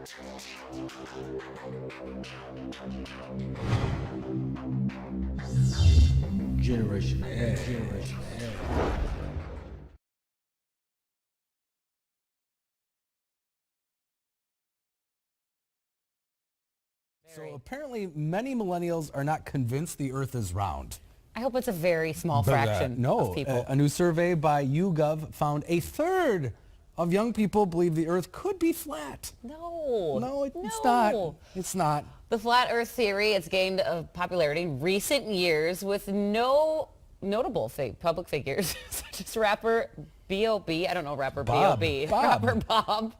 Generation X. Generation X. So apparently many millennials are not convinced the Earth is round. I hope it's a very small fraction of people. A new survey by YouGov found a third of young people believe the Earth could be flat. No, It's not. It's not. The flat Earth theory, it's gained popularity in recent years with no notable public figures, such as rapper B.O.B. I don't know rapper B.O.B. Rapper Bob.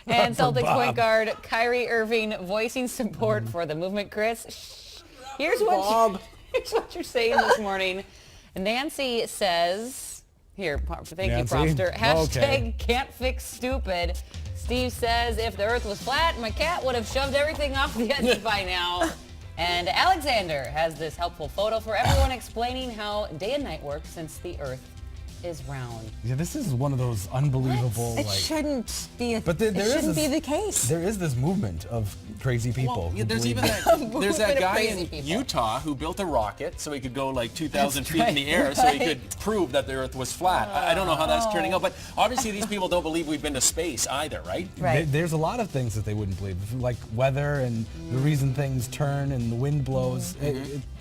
And Celtics point guard Kyrie Irving voicing support for the movement. Chris, here's what you're saying this morning. Nancy says, here, thank you, Prompter. Hashtag can't fix stupid. Steve says, if the Earth was flat, my cat would have shoved everything off the edge by now. And Alexander has this helpful photo for everyone explaining how day and night work since the Earth is round. Yeah, this is one of those unbelievable. It shouldn't be. But it shouldn't be the case. There is this movement of crazy people. Well, yeah, there's even that guy in Utah who built a rocket so he could go like 2,000 feet in the air so he could prove that the Earth was flat. I don't know how that's turning out, but obviously these people don't believe we've been to space either, right? Right. There's a lot of things that they wouldn't believe, like weather and the reason things turn and the wind blows.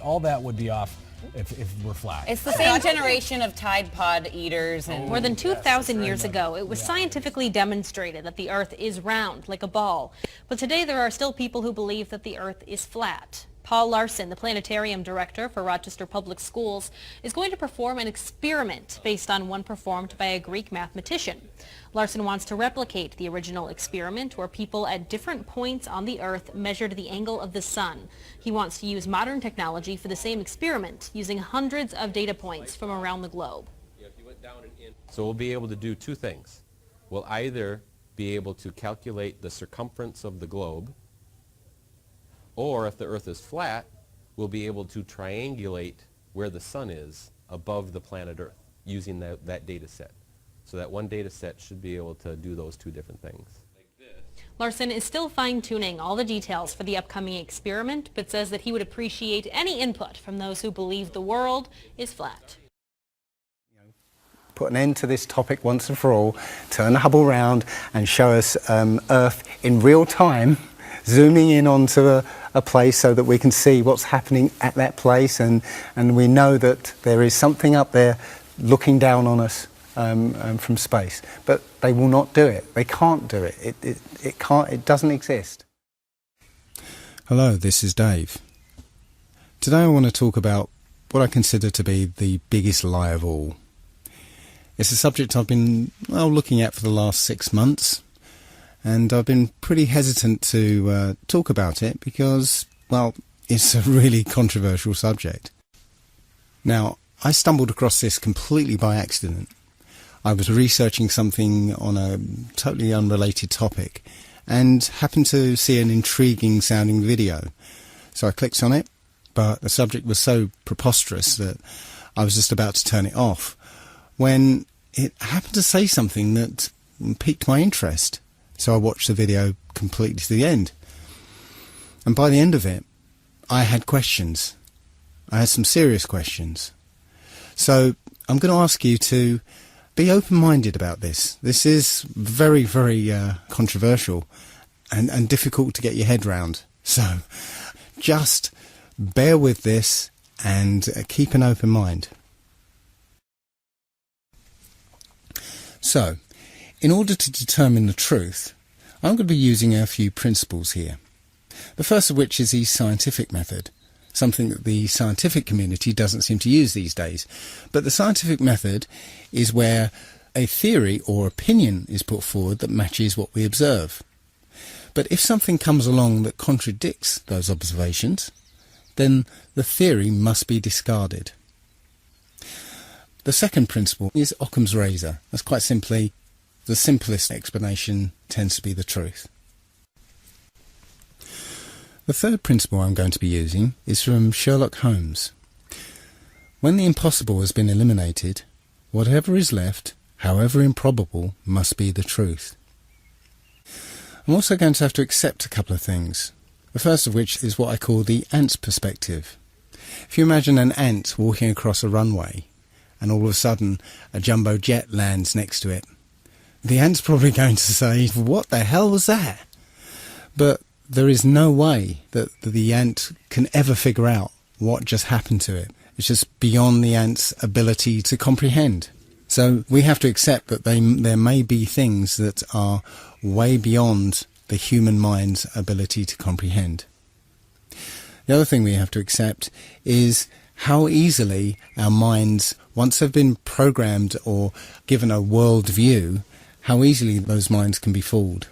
All that would be off if we're flat. It's the same generation of Tide Pod eaters. And more than 2,000 years ago, it was scientifically demonstrated that the Earth is round, like a ball. But today there are still people who believe that the Earth is flat. Paul Larson, the planetarium director for Rochester Public Schools, is going to perform an experiment based on one performed by a Greek mathematician. Larson wants to replicate the original experiment where people at different points on the Earth measured the angle of the sun. He wants to use modern technology for the same experiment, using hundreds of data points from around the globe. So we'll be able to do two things. We'll either be able to calculate the circumference of the globe, or if the Earth is flat, we'll be able to triangulate where the sun is above the planet Earth using that data set. So that one data set should be able to do those two different things. Larson is still fine-tuning all the details for the upcoming experiment, but says that he would appreciate any input from those who believe the world is flat. Put an end to this topic once and for all, turn the Hubble round and show us Earth in real time, zooming in onto a place so that we can see what's happening at that place, and we know that there is something up there looking down on us from space. But they will not do it. They can't do it. It doesn't exist. Hello, this is Dave. Today I want to talk about what I consider to be the biggest lie of all. It's a subject I've been looking at for the last 6 months, and I've been pretty hesitant to talk about it because, well, it's a really controversial subject. Now, I stumbled across this completely by accident. I was researching something on a totally unrelated topic and happened to see an intriguing sounding video. So I clicked on it, but the subject was so preposterous that I was just about to turn it off when it happened to say something that piqued my interest. So I watched the video completely to the end. And by the end of it, I had questions. I had some serious questions. So I'm going to ask you to be open-minded about this. This is very, very controversial and difficult to get your head round. So just bear with this and keep an open mind. So, in order to determine the truth, I'm going to be using a few principles here. The first of which is the scientific method, something that the scientific community doesn't seem to use these days. But the scientific method is where a theory or opinion is put forward that matches what we observe. But if something comes along that contradicts those observations, then the theory must be discarded. The second principle is Occam's razor. That's quite simply, the simplest explanation tends to be the truth. The third principle I'm going to be using is from Sherlock Holmes. When the impossible has been eliminated, whatever is left, however improbable, must be the truth. I'm also going to have to accept a couple of things. The first of which is what I call the ant's perspective. If you imagine an ant walking across a runway and all of a sudden a jumbo jet lands next to it, the ant's probably going to say, what the hell was that? But there is no way that the ant can ever figure out what just happened to it. It's just beyond the ant's ability to comprehend. So we have to accept that there may be things that are way beyond the human mind's ability to comprehend. The other thing we have to accept is how easily our minds, once they've been programmed or given a world view, how easily those minds can be fooled.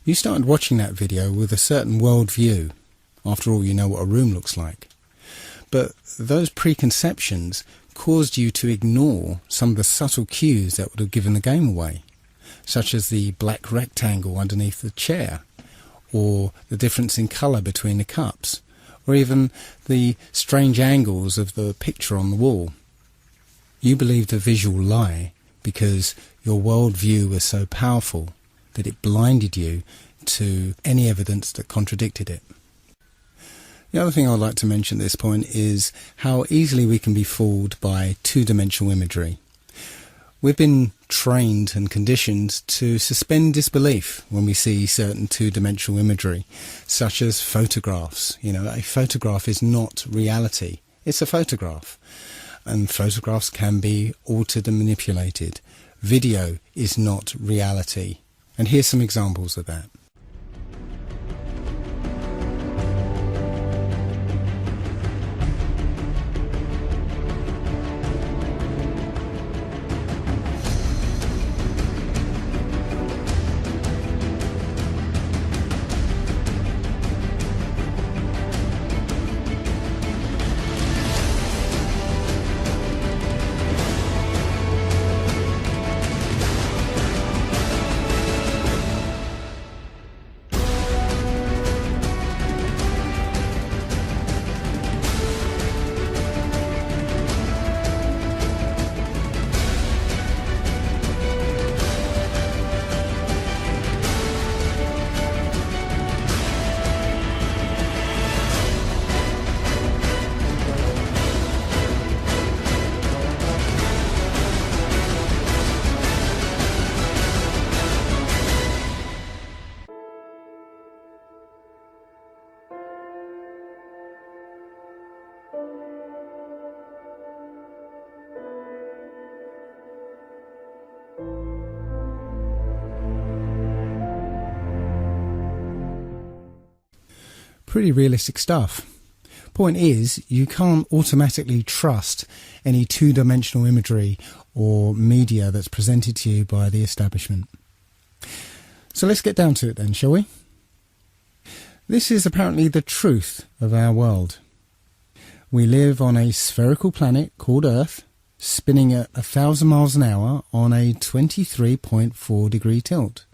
You started watching that video with a certain worldview. After all, you know what a room looks like. But those preconceptions caused you to ignore some of the subtle cues that would have given the game away, such as the black rectangle underneath the chair, or the difference in colour between the cups, or even the strange angles of the picture on the wall. You believed a visual lie because your worldview was so powerful that it blinded you to any evidence that contradicted it. The other thing I'd like to mention at this point is how easily we can be fooled by two-dimensional imagery. We've been trained and conditioned to suspend disbelief when we see certain two-dimensional imagery, such as photographs. You know, a photograph is not reality. It's a photograph. And photographs can be altered and manipulated. Video is not reality. And here's some examples of that. Pretty realistic stuff. Point is, you can't automatically trust any two-dimensional imagery or media that's presented to you by the establishment. So let's get down to it then, shall we? This is apparently the truth of our world. We live on a spherical planet called Earth, spinning at 1,000 miles an hour on a 23.4 degree tilt.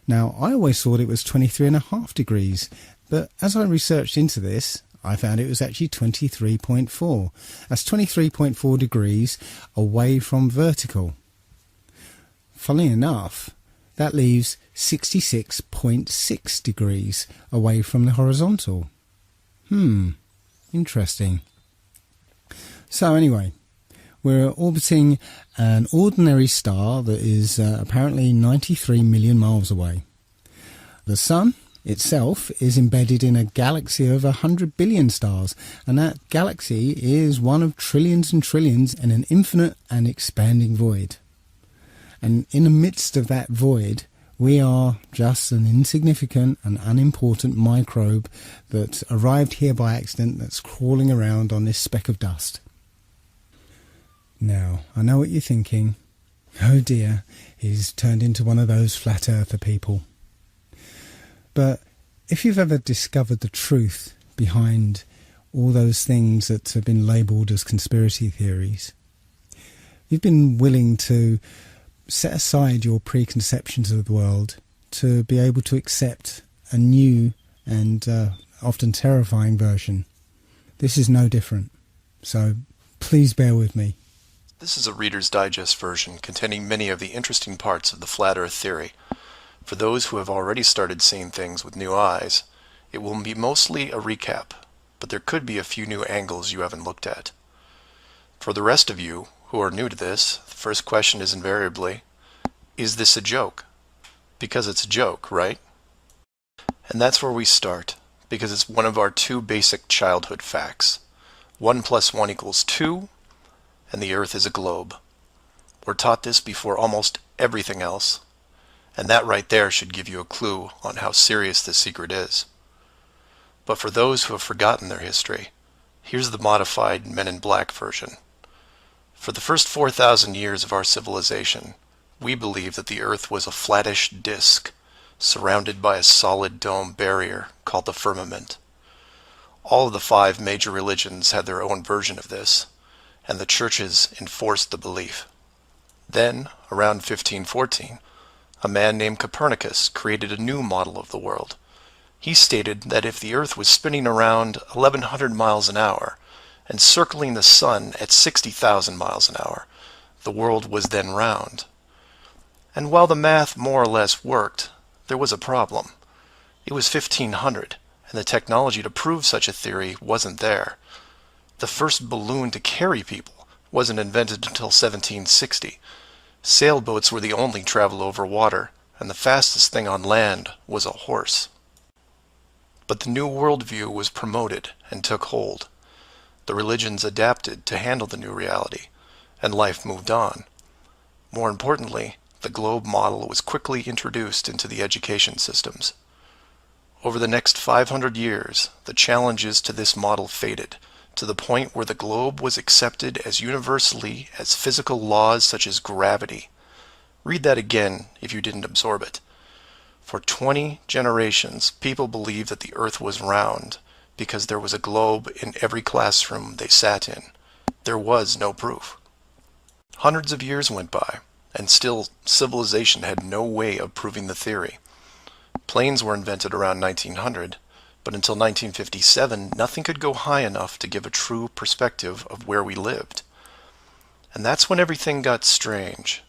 Now, I always thought it was 23.5 degrees, but as I researched into this, I found it was actually 23.4. That's 23.4 degrees away from vertical. Funnily enough, that leaves 66.6 degrees away from the horizontal. Interesting. So anyway, we're orbiting an ordinary star that is apparently 93 million miles away. The Sun itself is embedded in a galaxy of 100 billion stars, and that galaxy is one of trillions and trillions in an infinite and expanding void. And in the midst of that void, we are just an insignificant and unimportant microbe that arrived here by accident, that's crawling around on this speck of dust. Now, I know what you're thinking. Oh dear, he's turned into one of those flat earther people. But if you've ever discovered the truth behind all those things that have been labelled as conspiracy theories, you've been willing to set aside your preconceptions of the world to be able to accept a new and often terrifying version. This is no different, so please bear with me. This is a Reader's Digest version containing many of the interesting parts of the Flat Earth theory. For those who have already started seeing things with new eyes, it will be mostly a recap, but there could be a few new angles you haven't looked at. For the rest of you who are new to this, the first question is invariably, is this a joke? Because it's a joke, right? And that's where we start, because it's one of our two basic childhood facts. 1 + 1 = 2, and the Earth is a globe. We're taught this before almost everything else, and that right there should give you a clue on how serious this secret is. But for those who have forgotten their history, here's the modified Men in Black version. For the first 4,000 years of our civilization, we believed that the Earth was a flattish disk, surrounded by a solid dome barrier called the firmament. All of the 5 major religions had their own version of this, and the churches enforced the belief. Then, around 1514, a man named Copernicus created a new model of the world. He stated that if the Earth was spinning around 1,100 miles an hour and circling the sun at 60,000 miles an hour, the world was then round. And while the math more or less worked, there was a problem. It was 1500, and the technology to prove such a theory wasn't there. The first balloon to carry people wasn't invented until 1760. Sailboats were the only travel over water, and the fastest thing on land was a horse. But the new worldview was promoted and took hold. The religions adapted to handle the new reality, and life moved on. More importantly, the globe model was quickly introduced into the education systems. Over the next 500 years, the challenges to this model faded, to the point where the globe was accepted as universally as physical laws such as gravity. Read that again if you didn't absorb it. For 20 generations, people believed that the Earth was round because there was a globe in every classroom they sat in. There was no proof. Hundreds of years went by, and still civilization had no way of proving the theory. Planes were invented around 1900, but until 1957, nothing could go high enough to give a true perspective of where we lived. And that's when everything got strange.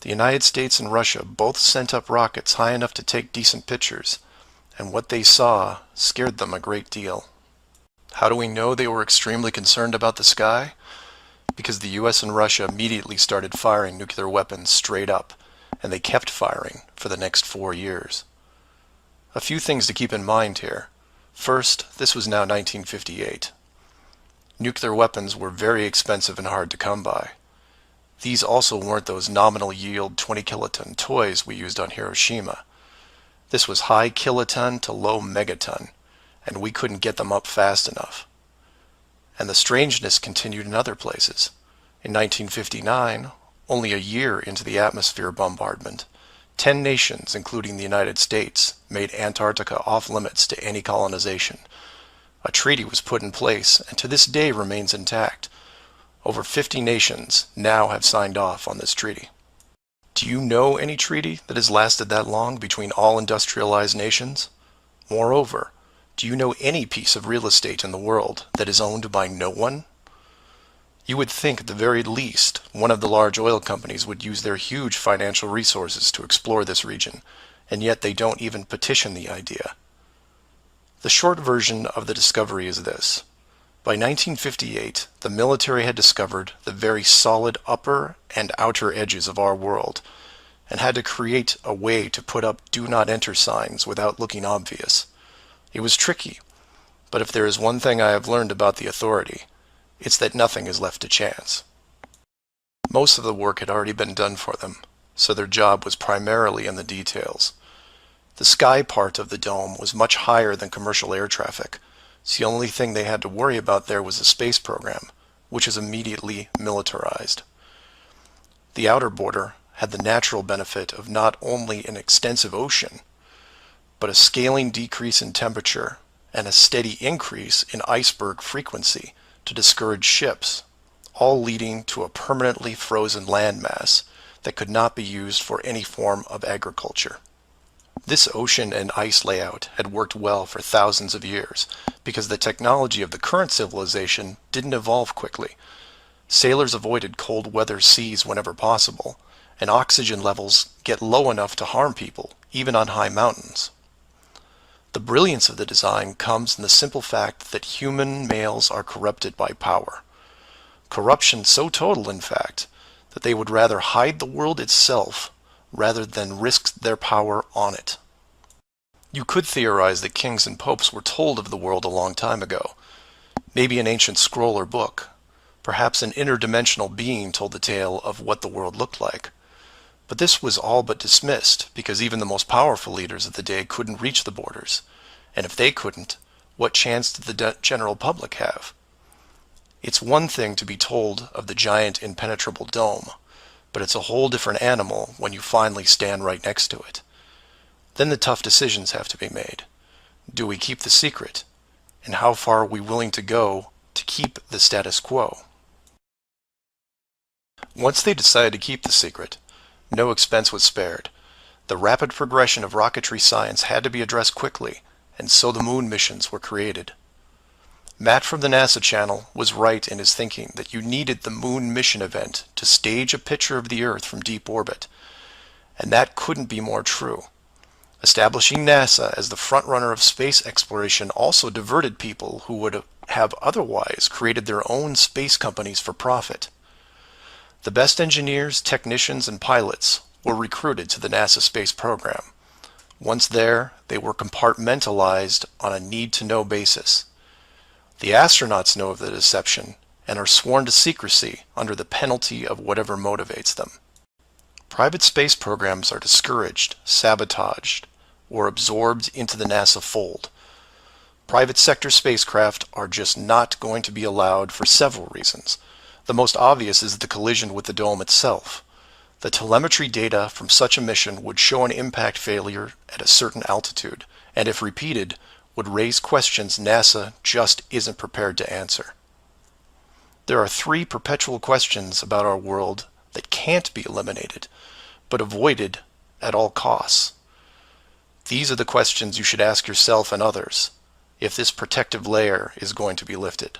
The United States and Russia both sent up rockets high enough to take decent pictures, and what they saw scared them a great deal. How do we know they were extremely concerned about the sky? Because the US and Russia immediately started firing nuclear weapons straight up, and they kept firing for the next 4 years. A few things to keep in mind here. First, this was now 1958. Nuclear weapons were very expensive and hard to come by. These also weren't those nominal yield 20 kiloton toys we used on Hiroshima. This was high kiloton to low megaton, and we couldn't get them up fast enough. And the strangeness continued in other places. In 1959, only a year into the atmosphere bombardment, 10 nations, including the United States, made Antarctica off-limits to any colonization. A treaty was put in place and to this day remains intact. Over 50 nations now have signed off on this treaty. Do you know any treaty that has lasted that long between all industrialized nations? Moreover, do you know any piece of real estate in the world that is owned by no one? You would think at the very least one of the large oil companies would use their huge financial resources to explore this region, and yet they don't even petition the idea. The short version of the discovery is this. By 1958, the military had discovered the very solid upper and outer edges of our world, and had to create a way to put up do not enter signs without looking obvious. It was tricky, but if there is one thing I have learned about the authority, it's that nothing is left to chance. Most of the work had already been done for them, so their job was primarily in the details. The sky part of the dome was much higher than commercial air traffic, so the only thing they had to worry about there was the space program, which is immediately militarized. The outer border had the natural benefit of not only an extensive ocean, but a scaling decrease in temperature and a steady increase in iceberg frequency to discourage ships, all leading to a permanently frozen landmass that could not be used for any form of agriculture. This ocean and ice layout had worked well for thousands of years because the technology of the current civilization didn't evolve quickly. Sailors avoided cold weather seas whenever possible, and oxygen levels get low enough to harm people, even on high mountains. The brilliance of the design comes in the simple fact that human males are corrupted by power. Corruption so total, in fact, that they would rather hide the world itself rather than risk their power on it. You could theorize that kings and popes were told of the world a long time ago. Maybe an ancient scroll or book. Perhaps an interdimensional being told the tale of what the world looked like. But this was all but dismissed, because even the most powerful leaders of the day couldn't reach the borders. And if they couldn't, what chance did the general public have? It's one thing to be told of the giant impenetrable dome, but it's a whole different animal when you finally stand right next to it. Then the tough decisions have to be made. Do we keep the secret? And how far are we willing to go to keep the status quo? Once they decided to keep the secret, no expense was spared. The rapid progression of rocketry science had to be addressed quickly, and so the moon missions were created. Matt from the NASA channel was right in his thinking that you needed the moon mission event to stage a picture of the Earth from deep orbit, and that couldn't be more true. Establishing NASA as the frontrunner of space exploration also diverted people who would have otherwise created their own space companies for profit. The best engineers, technicians, and pilots were recruited to the NASA space program. Once there, they were compartmentalized on a need-to-know basis. The astronauts know of the deception and are sworn to secrecy under the penalty of whatever motivates them. Private space programs are discouraged, sabotaged, or absorbed into the NASA fold. Private sector spacecraft are just not going to be allowed for several reasons. The most obvious is the collision with the dome itself. The telemetry data from such a mission would show an impact failure at a certain altitude, and if repeated, would raise questions NASA just isn't prepared to answer. There are 3 perpetual questions about our world that can't be eliminated, but avoided at all costs. These are the questions you should ask yourself and others if this protective layer is going to be lifted.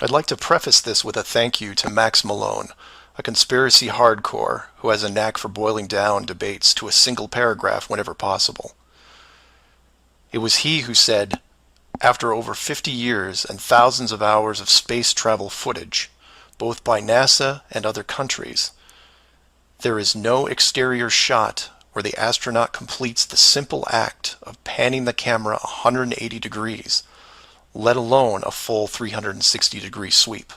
I'd like to preface this with a thank you to Max Malone, a conspiracy hardcore who has a knack for boiling down debates to a single paragraph whenever possible. It was he who said, after over 50 years and thousands of hours of space travel footage, both by NASA and other countries, there is no exterior shot where the astronaut completes the simple act of panning the camera 180 degrees, let alone a full 360-degree sweep.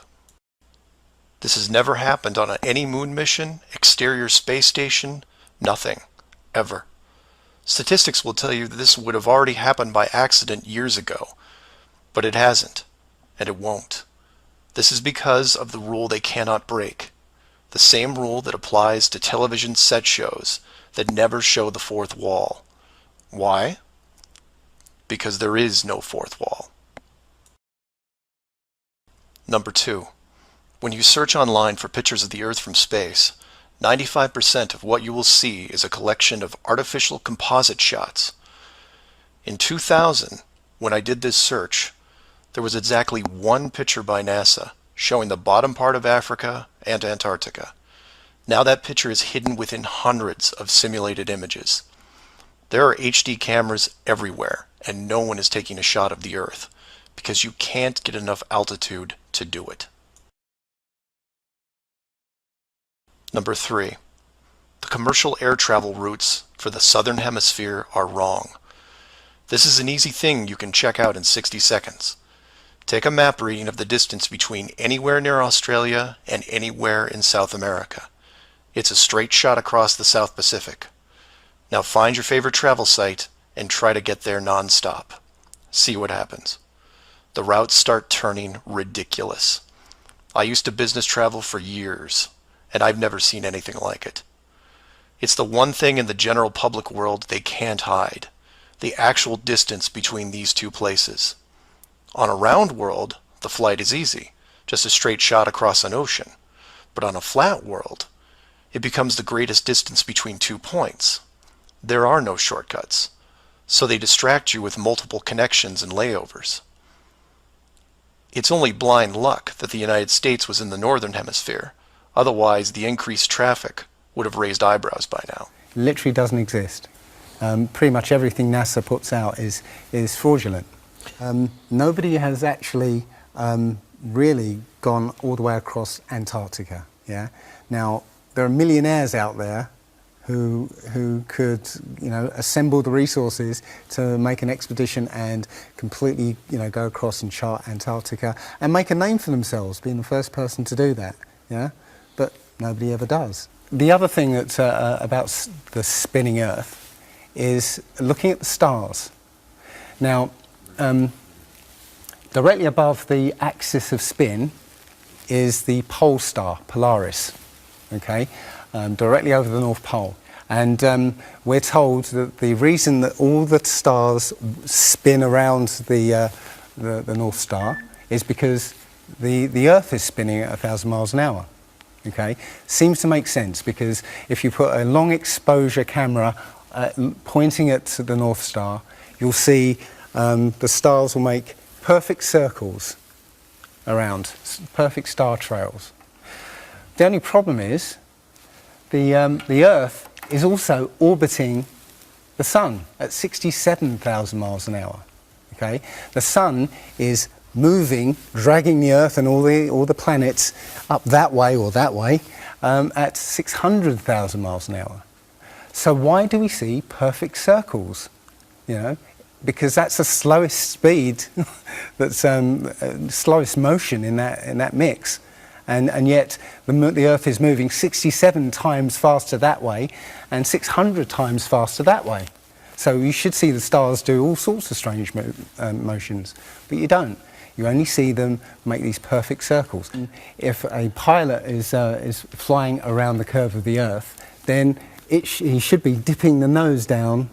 This has never happened on any moon mission, exterior space station, nothing, ever. Statistics will tell you that this would have already happened by accident years ago, but it hasn't, and it won't. This is because of the rule they cannot break, the same rule that applies to television set shows that never show the fourth wall. Why? Because there is no fourth wall. Number 2. When you search online for pictures of the Earth from space, 95% of what you will see is a collection of artificial composite shots. In 2000, when I did this search, there was exactly 1 picture by NASA showing the bottom part of Africa and Antarctica. Now that picture is hidden within hundreds of simulated images. There are HD cameras everywhere, and no one is taking a shot of the Earth, because you can't get enough altitude to do it. Number 3. The commercial air travel routes for the southern hemisphere are wrong. This is an easy thing you can check out in 60 seconds. Take a map reading of the distance between anywhere near Australia and anywhere in South America. It's a straight shot across the South Pacific. Now find your favorite travel site and try to get there non-stop. See what happens. The routes start turning ridiculous. I used to business travel for years, and I've never seen anything like it. It's the one thing in the general public world they can't hide, the actual distance between these two places. On a round world, the flight is easy, just a straight shot across an ocean. But on a flat world, it becomes the greatest distance between 2 points. There are no shortcuts, so they distract you with multiple connections and layovers. It's only blind luck that the United States was in the northern hemisphere. Otherwise, the increased traffic would have raised eyebrows by now. Literally doesn't exist. Pretty much everything NASA puts out is fraudulent. Nobody has actually really gone all the way across Antarctica. Yeah. Now there are millionaires out there who could, assemble the resources to make an expedition and completely, go across and chart Antarctica and make a name for themselves, being the first person to do that. Yeah. But nobody ever does. The other thing that about the spinning Earth is looking at the stars. Now, directly above the axis of spin is the pole star, Polaris, okay, directly over the North Pole. And we're told that the reason that all the stars spin around the North Star is because the Earth is spinning at 1,000 miles an hour. Okay, seems to make sense, because if you put a long exposure camera pointing at the North Star, you'll see the stars will make perfect circles around, perfect star trails. The only problem is the Earth is also orbiting the Sun at 67,000 miles an hour. Okay, the Sun is moving, dragging the Earth and all the planets up that way or that way at 600,000 miles an hour. So why do we see perfect circles? Because that's the slowest speed, that's slowest motion in that mix, and yet the Earth is moving 67 times faster that way and 600 times faster that way. So you should see the stars do all sorts of strange motions, but you don't. You only see them make these perfect circles. If a pilot is flying around the curve of the Earth, then he should be dipping the nose down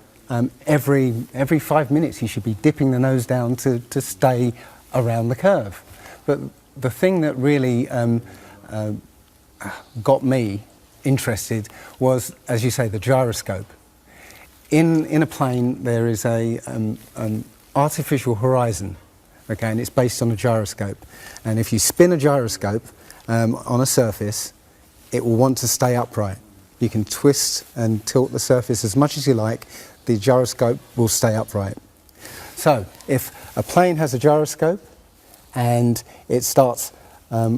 every 5 minutes. He should be dipping the nose down to stay around the curve. But the thing that really got me interested was, as you say, the gyroscope. In a plane, there is an artificial horizon. Okay, and it's based on a gyroscope. And if you spin a gyroscope on a surface, it will want to stay upright. You can twist and tilt the surface as much as you like, the gyroscope will stay upright. So if a plane has a gyroscope and it starts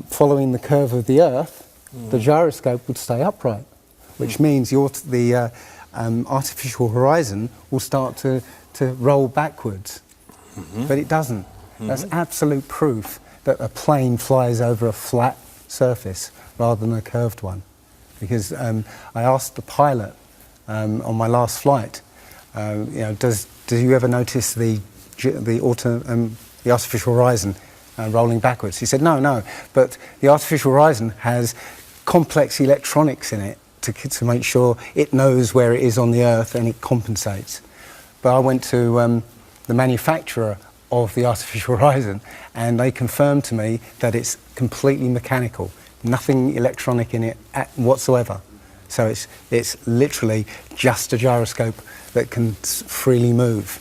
following the curve of the Earth, the gyroscope would stay upright, which means the artificial horizon will start to roll backwards. But it doesn't. That's absolute proof that a plane flies over a flat surface rather than a curved one. Because I asked the pilot on my last flight, do you ever notice the artificial horizon rolling backwards? He said, no, but the artificial horizon has complex electronics in it to make sure it knows where it is on the Earth and it compensates. But I went to the manufacturer of the artificial horizon, and they confirmed to me that it's completely mechanical, nothing electronic in it whatsoever. So it's literally just a gyroscope that can freely move.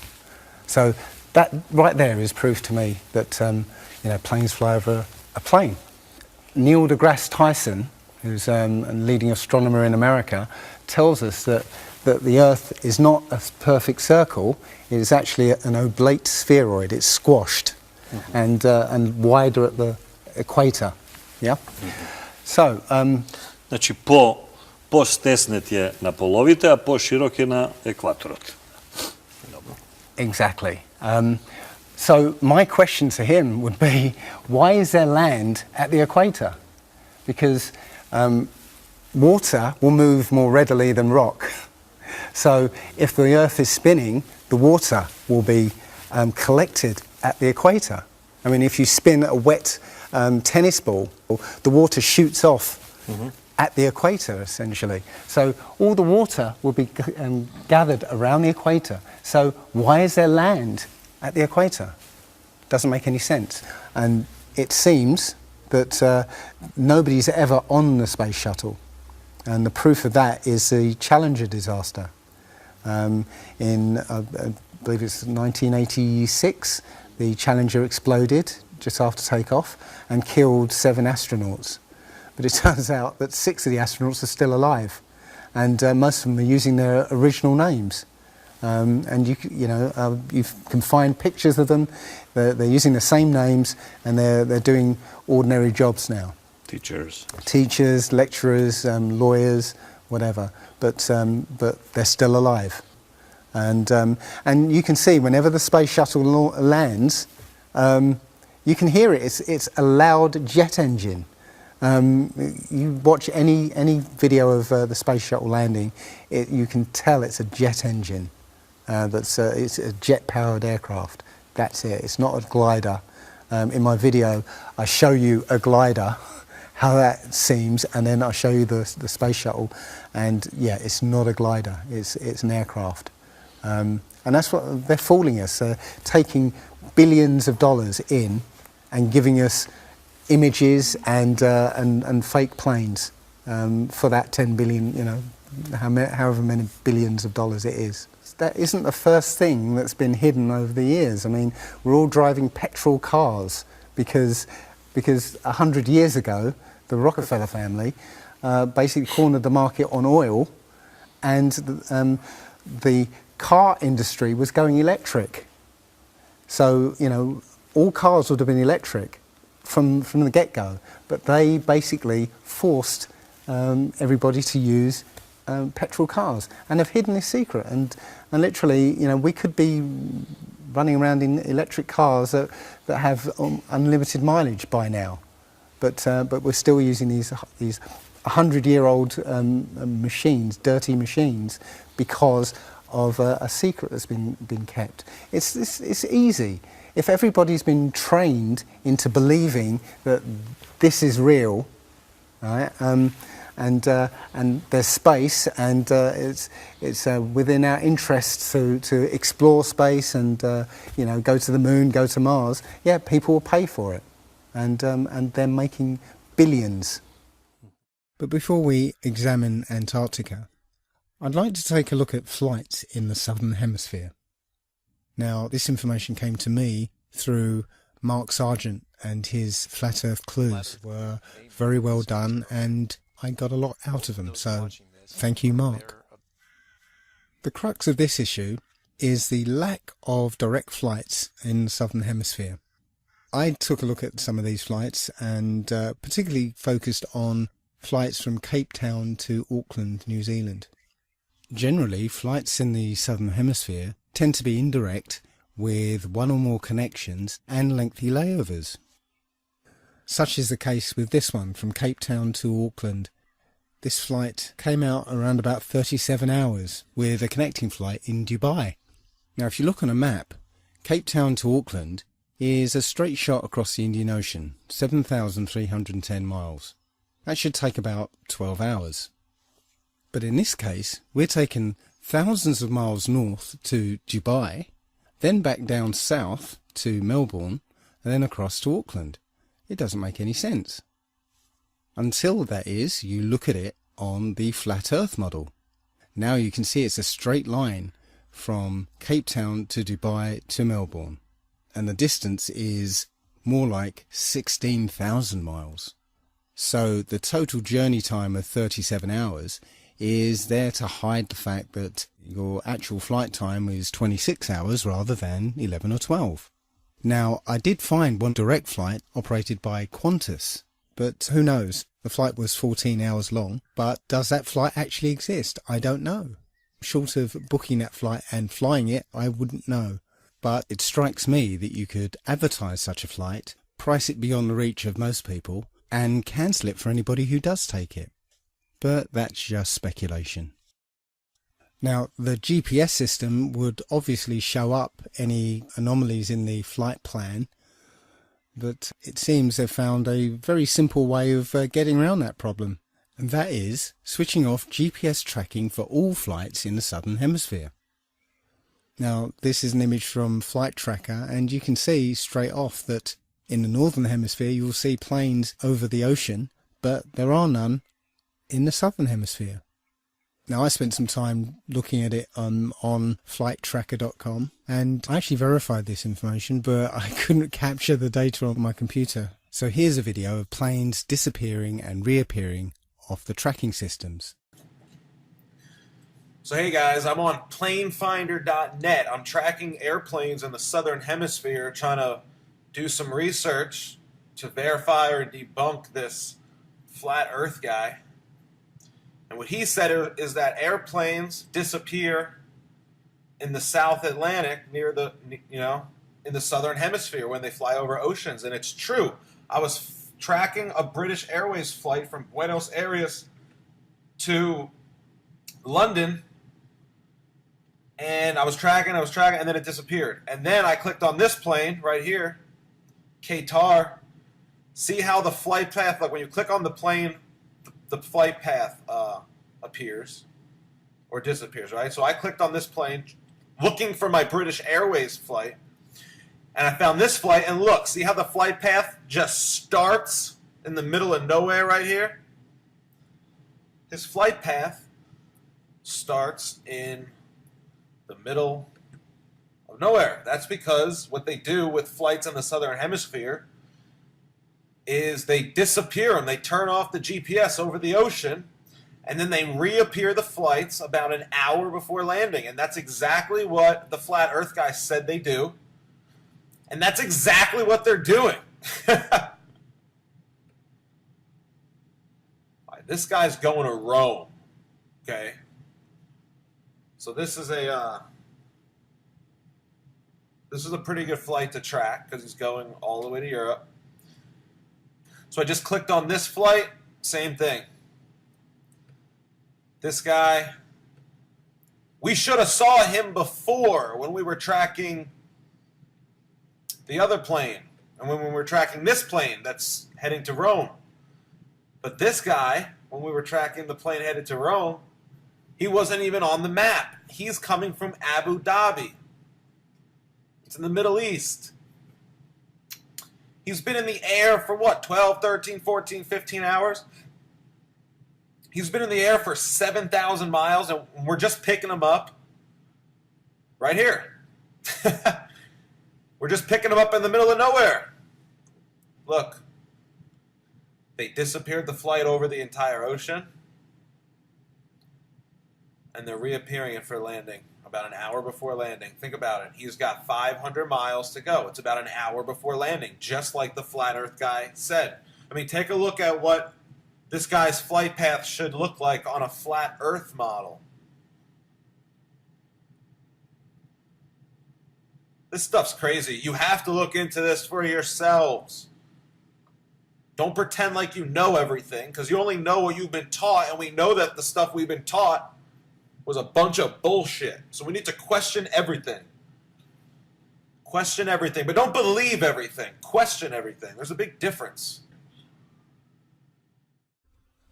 So that right there is proof to me that planes fly over a plane. Neil deGrasse Tyson, who's a leading astronomer in America, tells us that the Earth is not a perfect circle. It is actually an oblate spheroid. It's squashed and wider at the equator. Yeah. So. Znači po stesnet je na polovite, a po širok je na ekvatorat. Exactly. So my question to him would be, why is there land at the equator? Because water will move more readily than rock. So if the Earth is spinning, the water will be collected at the equator. I mean, if you spin a wet tennis ball, the water shoots off at the equator, essentially. So all the water will be gathered around the equator. So why is there land at the equator? Doesn't make any sense. And it seems that nobody's ever on the space shuttle. And the proof of that is the Challenger disaster. In, I believe it's 1986, the Challenger exploded just after takeoff and killed 7 astronauts. But it turns out that 6 of the astronauts are still alive, and most of them are using their original names. And you can find pictures of them. They're using the same names, and they're doing ordinary jobs now. Teachers, lecturers, lawyers, whatever. But they're still alive. And you can see whenever the space shuttle lands, you can hear it. It's a loud jet engine. You watch any video of the space shuttle landing, you can tell it's a jet engine. It's a jet-powered aircraft. That's it. It's not a glider. In my video, I show you a glider, how that seems, and then I show you the space shuttle. And yeah, it's not a glider. It's an aircraft. And that's what they're fooling us. They're taking billions of dollars in and giving us images and fake planes for that 10 billion, however many billions of dollars it is. That isn't the first thing that's been hidden over the years. I mean, we're all driving petrol cars because 100 years ago, the Rockefeller family basically cornered the market on oil, and the car industry was going electric. So, all cars would have been electric from the get-go, but they basically forced everybody to use petrol cars, and have hidden this secret. And literally, we could be running around in electric cars that have unlimited mileage by now, but we're still using these 100-year-old machines, dirty machines, because of a secret that's been kept. It's easy. If everybody's been trained into believing that this is real, right, and there's space, and it's within our interests to explore space and go to the moon, go to Mars, yeah, people will pay for it, and they're making billions. But before we examine Antarctica, I'd like to take a look at flights in the Southern Hemisphere. Now, this information came to me through Mark Sargent, and his Flat Earth clues were very well done, and I got a lot out of them, so thank you, Mark. The crux of this issue is the lack of direct flights in the Southern Hemisphere. I took a look at some of these flights, and particularly focused on flights from Cape Town to Auckland, New Zealand. Generally, flights in the Southern Hemisphere tend to be indirect, with one or more connections and lengthy layovers. Such is the case with this one from Cape Town to Auckland. This flight came out around about 37 hours with a connecting flight in Dubai. Now, if you look on a map, Cape Town to Auckland is a straight shot across the Indian Ocean, 7,310 miles. That should take about 12 hours. But in this case, we're taking thousands of miles north to Dubai, then back down south to Melbourne, and then across to Auckland. It doesn't make any sense. Until, that is, you look at it on the Flat Earth model. Now you can see it's a straight line from Cape Town to Dubai to Melbourne, and the distance is more like 16,000 miles. So the total journey time of 37 hours is there to hide the fact that your actual flight time is 26 hours rather than 11 or 12. Now, I did find one direct flight operated by Qantas, but who knows? The flight was 14 hours long, but does that flight actually exist? I don't know. Short of booking that flight and flying it, I wouldn't know. But it strikes me that you could advertise such a flight, price it beyond the reach of most people, and cancel it for anybody who does take it. But that's just speculation. Now, the GPS system would obviously show up any anomalies in the flight plan, But it seems they've found a very simple way of getting around that problem, and that is switching off GPS tracking for all flights in the Southern Hemisphere. Now, this is an image from Flight Tracker, and you can see straight off that in the Northern Hemisphere you'll see planes over the ocean, but there are none in the Southern Hemisphere. Now, I spent some time looking at it on flighttracker.com, and I actually verified this information, but I couldn't capture the data on my computer. So here's a video of planes disappearing and reappearing off the tracking systems. So hey guys, I'm on planefinder.net. I'm tracking airplanes in the Southern Hemisphere, trying to do some research to verify or debunk this flat Earth guy. And what he said is that airplanes disappear in the South Atlantic near the, in the Southern Hemisphere when they fly over oceans. And it's true. I was tracking a British Airways flight from Buenos Aires to London, and I was tracking, and then it disappeared. And then I clicked on this plane right here, Qatar. See how the flight path, like when you click on the plane, the flight path appears or disappears, right? So I clicked on this plane looking for my British Airways flight, and I found this flight, and look, see how the flight path just starts in the middle of nowhere right here? His flight path starts in the middle of nowhere. That's because what they do with flights in the Southern Hemisphere is they disappear them. They turn off the GPS over the ocean, and then they reappear the flights about an hour before landing. And that's exactly what the Flat Earth guy said they do. And that's exactly what they're doing. This guy's going to Rome. Okay. So this is a pretty good flight to track because he's going all the way to Europe. So I just clicked on this flight, same thing. This guy, we should have saw him before when we were tracking the other plane and when we were tracking this plane that's heading to Rome. But this guy, when we were tracking the plane headed to Rome, he wasn't even on the map. He's coming from Abu Dhabi. It's in the Middle East. He's been in the air for what, 12, 13, 14, 15 hours? He's been in the air for 7,000 miles, and we're just picking him up right here. We're just picking him up in the middle of nowhere. Look, they disappeared the flight over the entire ocean, and they're reappearing it for landing about an hour before landing. Think about it. He's got 500 miles to go. It's about an hour before landing, just like the Flat Earth guy said. I mean, take a look at what this guy's flight path should look like on a Flat Earth model. This stuff's crazy. You have to look into this for yourselves. Don't pretend like you know everything, because you only know what you've been taught, and we know that the stuff we've been taught was a bunch of bullshit. So we need to question everything. Question everything, but don't believe everything. Question everything. There's a big difference.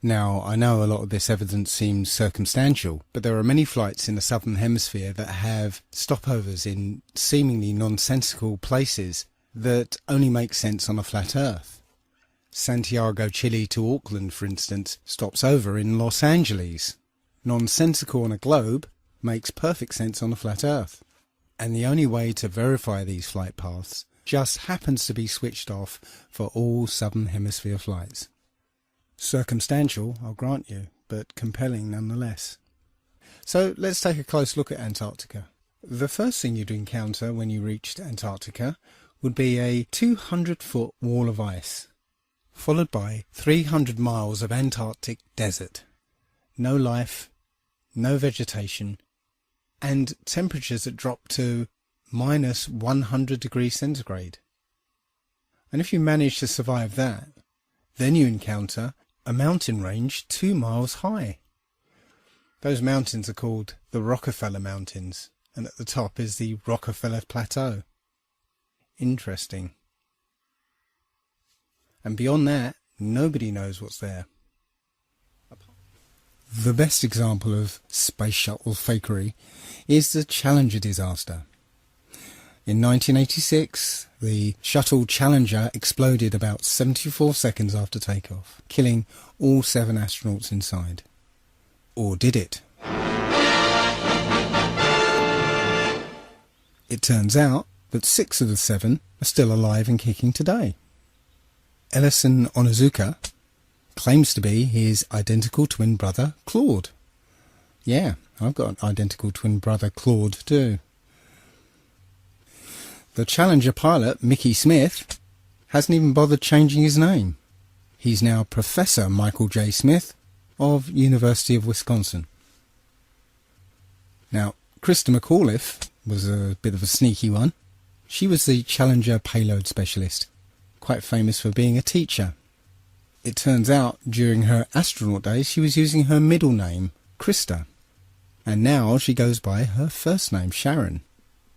Now, I know a lot of this evidence seems circumstantial, but there are many flights in the Southern Hemisphere that have stopovers in seemingly nonsensical places that only make sense on a flat Earth. Santiago, Chile to Auckland, for instance, stops over in Los Angeles. Nonsensical on a globe makes perfect sense on a flat Earth. And the only way to verify these flight paths just happens to be switched off for all Southern Hemisphere flights. Circumstantial, I'll grant you, but compelling nonetheless. So let's take a close look at Antarctica. The first thing you'd encounter when you reached Antarctica would be a 200-foot wall of ice, followed by 300 miles of Antarctic desert. No life, no vegetation, and temperatures that drop to minus 100 degrees centigrade. And if you manage to survive that, then you encounter a mountain range 2 miles high. Those mountains are called the Rockefeller Mountains, and at the top is the Rockefeller Plateau. Interesting. And beyond that, nobody knows what's there. The best example of space shuttle fakery is the Challenger disaster. In 1986, the shuttle Challenger exploded about 74 seconds after takeoff, killing all 7 astronauts inside. Or did it? It turns out that 6 of the 7 are still alive and kicking today. Ellison Onizuka claims to be his identical twin brother, Claude. Yeah, I've got an identical twin brother, Claude, too. The Challenger pilot, Mickey Smith, hasn't even bothered changing his name. He's now Professor Michael J. Smith of University of Wisconsin. Now, Krista McAuliffe was a bit of a sneaky one. She was the Challenger payload specialist, quite famous for being a teacher. It turns out during her astronaut days she was using her middle name, Krista, and now she goes by her first name, Sharon,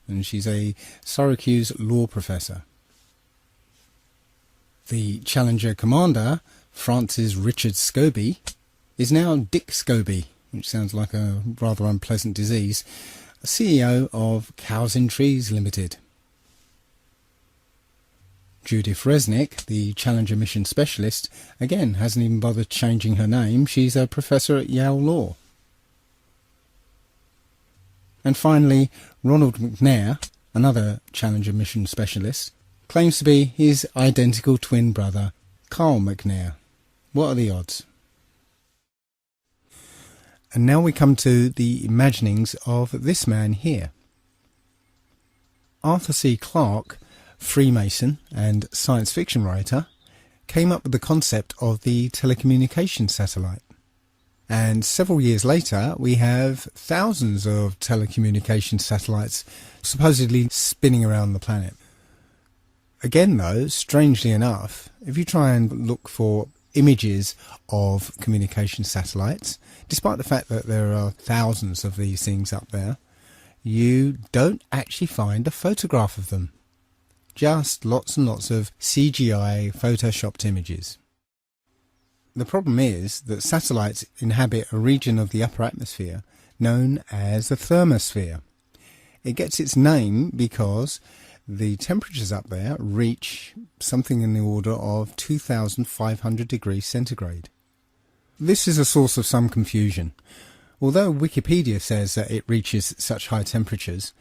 and she's a Syracuse law professor. The Challenger commander, Francis Richard Scobie, is now Dick Scobie, which sounds like a rather unpleasant disease, CEO of Cows in Trees Limited. Judith Resnick, the Challenger mission specialist, again hasn't even bothered changing her name. She's a professor at Yale Law. And finally, Ronald McNair, another Challenger mission specialist, claims to be his identical twin brother, Carl McNair. What are the odds? And now we come to the imaginings of this man here. Arthur C. Clarke, Freemason and science fiction writer, came up with the concept of the telecommunications satellite. And several years later, we have thousands of telecommunications satellites supposedly spinning around the planet. Again though, strangely enough, if you try and look for images of communication satellites, despite the fact that there are thousands of these things up there, you don't actually find a photograph of them. Just lots and lots of CGI photoshopped images. The problem is that satellites inhabit a region of the upper atmosphere known as the thermosphere. It gets its name because the temperatures up there reach something in the order of 2,500 degrees centigrade. This is a source of some confusion. Although Wikipedia says that it reaches such high temperatures,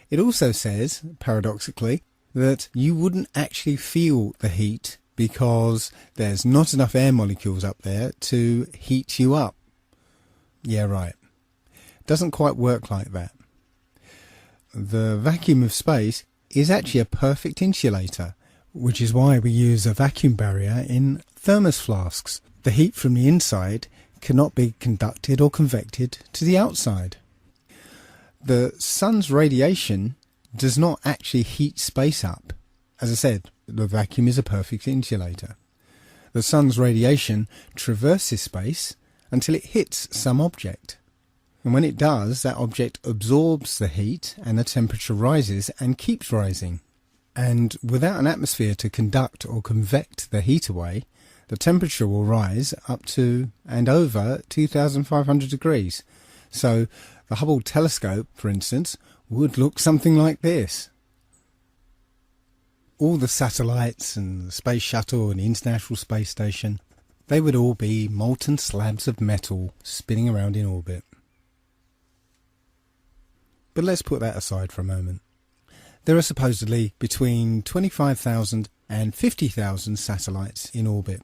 it also says, paradoxically, that you wouldn't actually feel the heat because there's not enough air molecules up there to heat you up. Yeah, right. Doesn't quite work like that. The vacuum of space is actually a perfect insulator, which is why we use a vacuum barrier in thermos flasks. The heat from the inside cannot be conducted or convected to the outside. The sun's radiation does not actually heat space up. As I said, the vacuum is a perfect insulator. The sun's radiation traverses space until it hits some object. And when it does, that object absorbs the heat and the temperature rises and keeps rising. And without an atmosphere to conduct or convect the heat away, the temperature will rise up to and over 2,500 degrees. So the Hubble telescope, for instance, would look something like this. All the satellites and the Space Shuttle and the International Space Station, they would all be molten slabs of metal spinning around in orbit. But let's put that aside for a moment. There are supposedly between 25,000 and 50,000 satellites in orbit.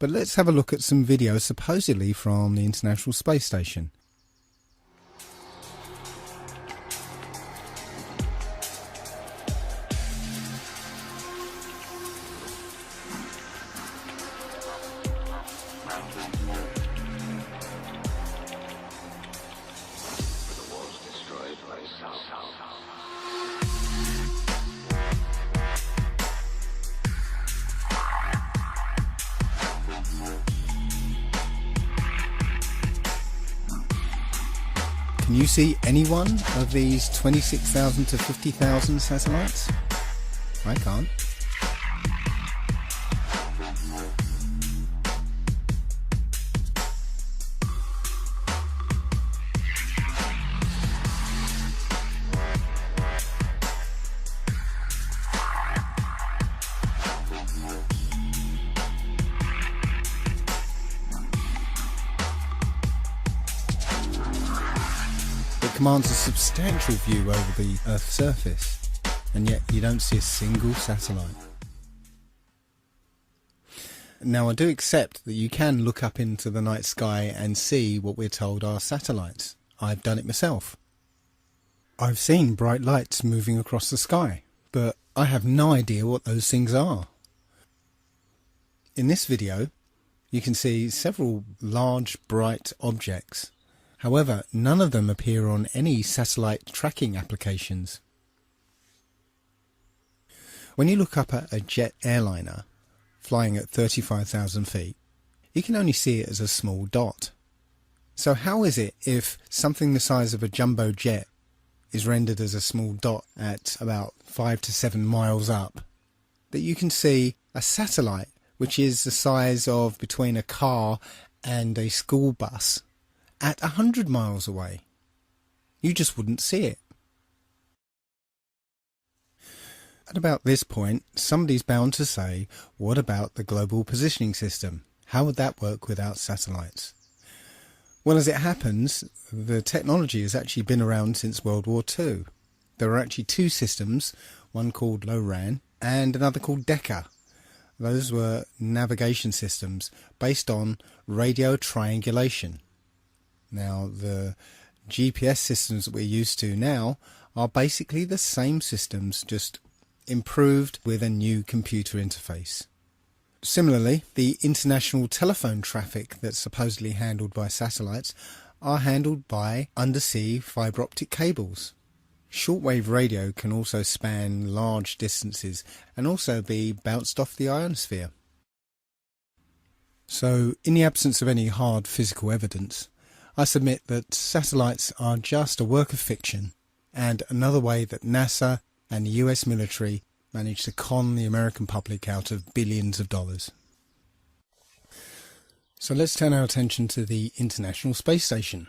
But let's have a look at some videos supposedly from the International Space Station. Can you see any one of these 26,000 to 50,000 satellites? I can't. commands a substantial view over the Earth's surface, and yet you don't see a single satellite. Now, I do accept that you can look up into the night sky and see what we're told are satellites. I've done it myself. I've seen bright lights moving across the sky, but I have no idea what those things are. In this video, you can see several large, bright objects. However, none of them appear on any satellite tracking applications. When you look up at a jet airliner flying at 35,000 feet, you can only see it as a small dot. So how is it if something the size of a jumbo jet is rendered as a small dot at about 5 to 7 miles up, that you can see a satellite which is the size of between a car and a school bus at 100 miles away? You just wouldn't see it. At about this point, somebody's bound to say, what about the global positioning system? How would that work without satellites? Well, as it happens, the technology has actually been around since World War II. There are actually two systems, one called LORAN and another called Decca. Those were navigation systems based on radio triangulation. Now, the GPS systems that we're used to now are basically the same systems, just improved with a new computer interface. Similarly, the international telephone traffic that's supposedly handled by satellites are handled by undersea fibre optic cables. Shortwave radio can also span large distances and also be bounced off the ionosphere. So, in the absence of any hard physical evidence, I submit that satellites are just a work of fiction and another way that NASA and the US military managed to con the American public out of billions of dollars. So let's turn our attention to the International Space Station.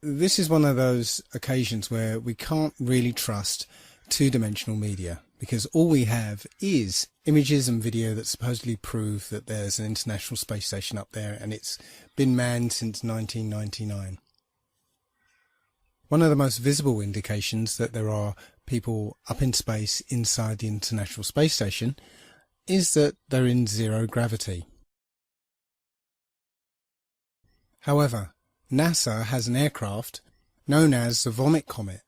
This is one of those occasions where we can't really trust two-dimensional media, because all we have is images and video that supposedly prove that there's an International Space Station up there and it's been manned since 1999. One of the most visible indications that there are people up in space inside the International Space Station is that they're in zero gravity. However, NASA has an aircraft known as the Vomit Comet,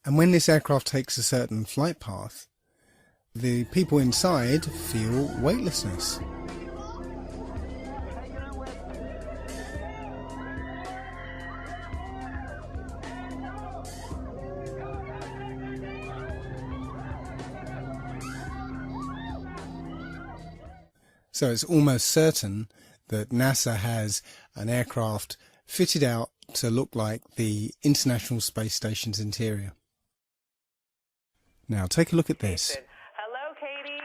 and when this aircraft takes a certain flight path, the people inside feel weightlessness. So it's almost certain that NASA has an aircraft fitted out to look like the International Space Station's interior. Now take a look at this. Hello, Katie.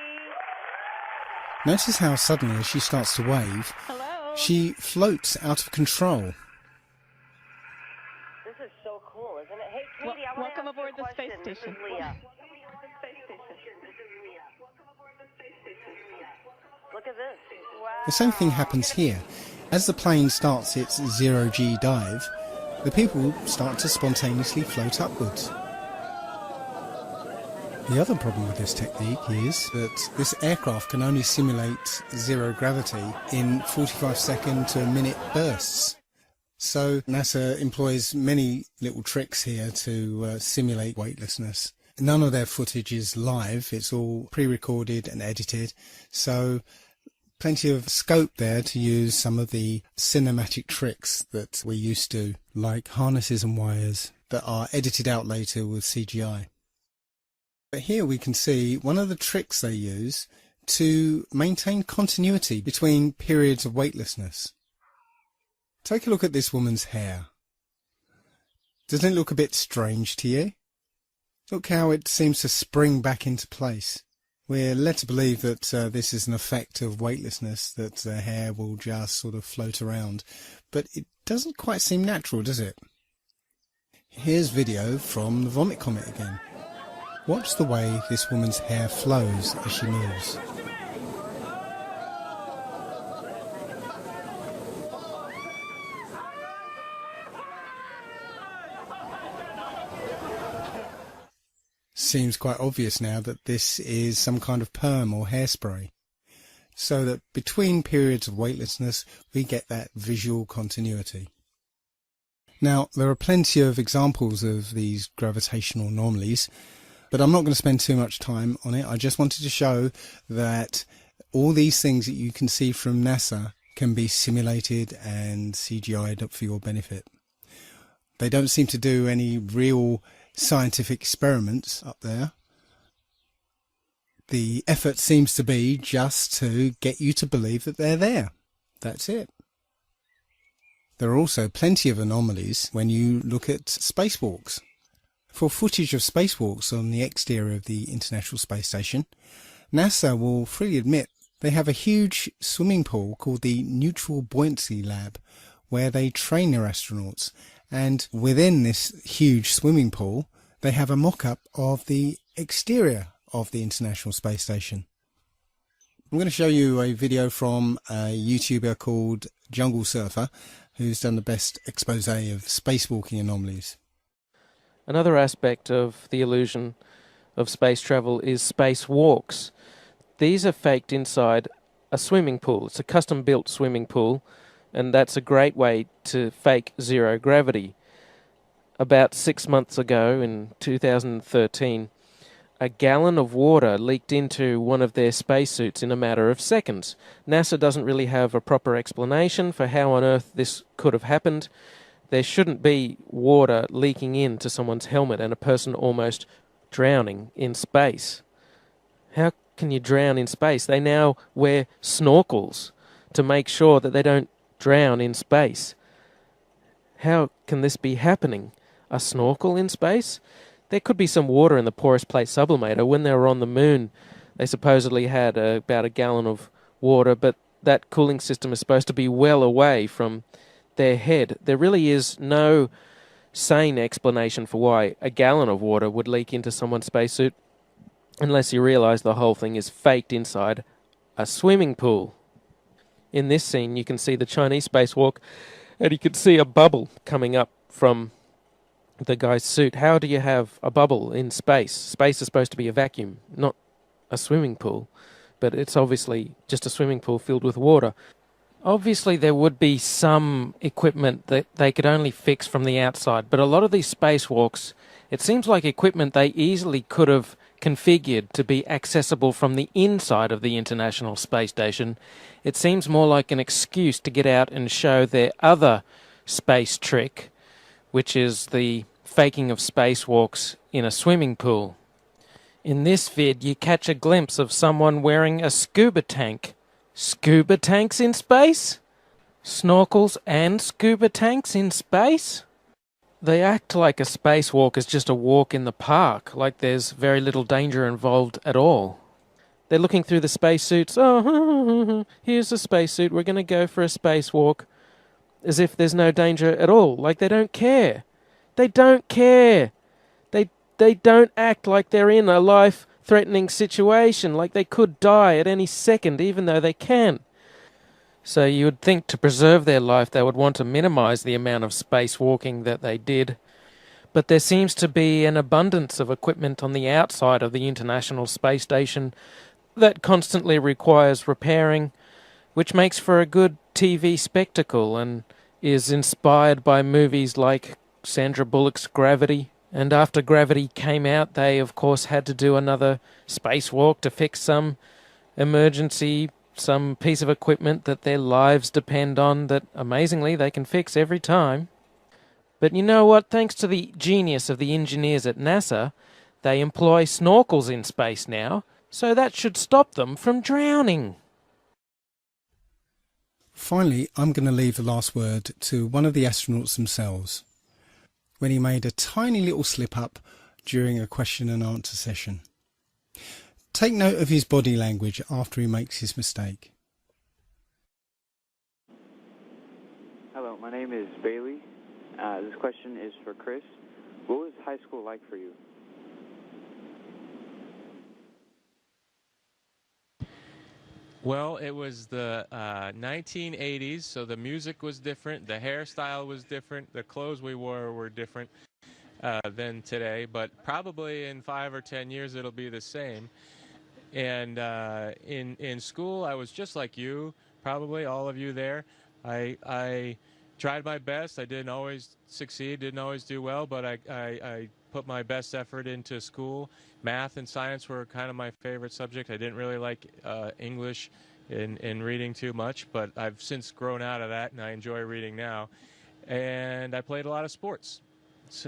Notice how suddenly as she starts to wave, she floats out of control. This is so cool, isn't it? Hey, Katie, I want to Welcome ask aboard you a the space question. station. This is Leah. Look at this. Wow. The same thing happens here. As the plane starts its zero-G dive, the people start to spontaneously float upwards. The other problem with this technique is that this aircraft can only simulate zero gravity in 45-second to a minute bursts. So NASA employs many little tricks here to simulate weightlessness. None of their footage is live, it's all pre-recorded and edited, so plenty of scope there to use some of the cinematic tricks that we're used to, like harnesses and wires that are edited out later with CGI. But here we can see one of the tricks they use to maintain continuity between periods of weightlessness. Take a look at this woman's hair. Doesn't it look a bit strange to you? Look how it seems to spring back into place. We're led to believe that this is an effect of weightlessness, that the hair will just sort of float around, but it doesn't quite seem natural, does it? Here's video from the Vomit Comet again. Watch the way this woman's hair flows as she moves. seems quite obvious now that this is some kind of perm or hairspray, so that between periods of weightlessness we get that visual continuity. Now, there are plenty of examples of these gravitational anomalies, but I'm not going to spend too much time on it. I just wanted to show that all these things that you can see from NASA can be simulated and CGI'd for your benefit. They don't seem to do any real scientific experiments up there. The effort seems to be just to get you to believe that they're there. That's it. There are also plenty of anomalies when you look at spacewalks. For footage of spacewalks on the exterior of the International Space Station, NASA will freely admit they have a huge swimming pool called the Neutral Buoyancy Lab, where they train their astronauts, and within this huge swimming pool they have a mock-up of the exterior of the International Space Station. I'm going to show you a video from a YouTuber called Jungle Surfer, who's done the best expose of spacewalking anomalies. Another aspect of the illusion of space travel is spacewalks. These are faked inside a swimming pool. It's a custom-built swimming pool, and that's a great way to fake zero gravity. About 6 months ago, in 2013, a gallon of water leaked into one of their spacesuits in a matter of seconds. NASA doesn't really have a proper explanation for how on earth this could have happened. There shouldn't be water leaking into someone's helmet and a person almost drowning in space. How can you drown in space? They now wear snorkels to make sure that they don't drown in space. How can this be happening? A snorkel in space? There could be some water in the porous plate sublimator. When they were on the moon, they supposedly had about a gallon of water, but that cooling system is supposed to be well away from their head. There really is no sane explanation for why a gallon of water would leak into someone's spacesuit, unless you realize the whole thing is faked inside a swimming pool. In this scene, you can see the Chinese spacewalk, and you can see a bubble coming up from the guy's suit. How do you have a bubble in space? Space is supposed to be a vacuum, not a swimming pool, but it's obviously just a swimming pool filled with water. Obviously, there would be some equipment that they could only fix from the outside, but a lot of these spacewalks, it seems like equipment they easily could have configured to be accessible from the inside of the International Space Station. It seems more like an excuse to get out and show their other space trick, which is the faking of spacewalks in a swimming pool. In this vid, you catch a glimpse of someone wearing a scuba tank. Scuba tanks in space? Snorkels and scuba tanks in space? They act like a spacewalk is just a walk in the park, like there's very little danger involved at all. They're looking through the spacesuits. Oh, here's a spacesuit, we're going to go for a spacewalk. As if there's no danger at all, like they don't care. They don't care. They don't act like they're in a life-threatening situation, like they could die at any second, even though they can. So you would think to preserve their life they would want to minimize the amount of spacewalking that they did. But there seems to be an abundance of equipment on the outside of the International Space Station that constantly requires repairing, which makes for a good TV spectacle and is inspired by movies like Sandra Bullock's Gravity. And after Gravity came out, they of course had to do another spacewalk to fix some emergency, some piece of equipment that their lives depend on that amazingly they can fix every time. But you know what? Thanks to the genius of the engineers at NASA, they employ snorkels in space now, so that should stop them from drowning. Finally, I'm going to leave the last word to one of the astronauts themselves, when he made a tiny little slip-up during a question and answer session. Take note of his body language after he makes his mistake. Hello, my name is Bailey. This question is for Chris. What was high school like for you? Well, it was the 1980s, so the music was different, the hairstyle was different, the clothes we wore were different. than today, but probably in 5 or 10 years it'll be the same. And in school, I was just like you, probably all of you there. I tried my best. I didn't always succeed, didn't always do well, but I put my best effort into school. Math and science were kind of my favorite subject. I didn't really like English in reading too much, but I've since grown out of that, and I enjoy reading now. And I played a lot of sports.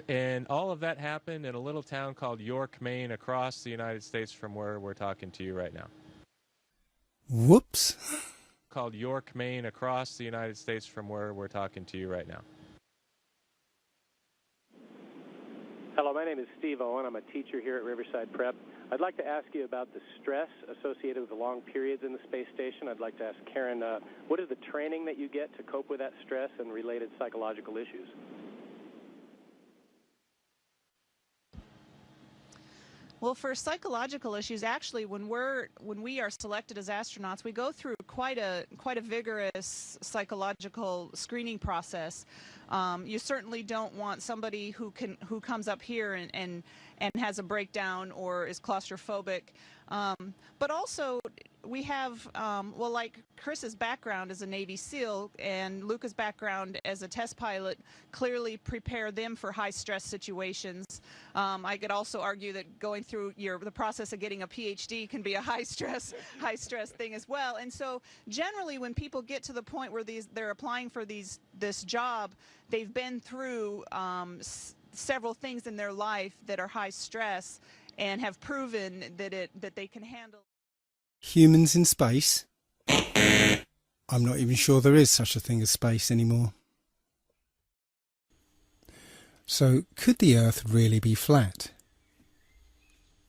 And all of that happened in a little town called York, Maine, across the United States from where we're talking to you right now. Whoops. Called York, Maine, across the United States from where we're talking to you right now. Hello, my name is Steve Owen. I'm a teacher here at Riverside Prep. I'd like to ask you about the stress associated with the long periods in the space station. I'd like to ask Karen, what is the training that you get to cope with that stress and related psychological issues? Well, for psychological issues, actually, when we are selected as astronauts, we go through quite a vigorous psychological screening process. You certainly don't want somebody who comes up here and has a breakdown or is claustrophobic. But also, we have, well, like Chris's background as a Navy SEAL and Luca's background as a test pilot clearly prepare them for high-stress situations. I could also argue that going through the process of getting a PhD can be a high-stress thing as well. And so, generally, when people get to the point where they're applying for this job, they've been through several things in their life that are high stress and have proven that they can handle. Humans in space? I'm not even sure there is such a thing as space anymore. So, could the Earth really be flat?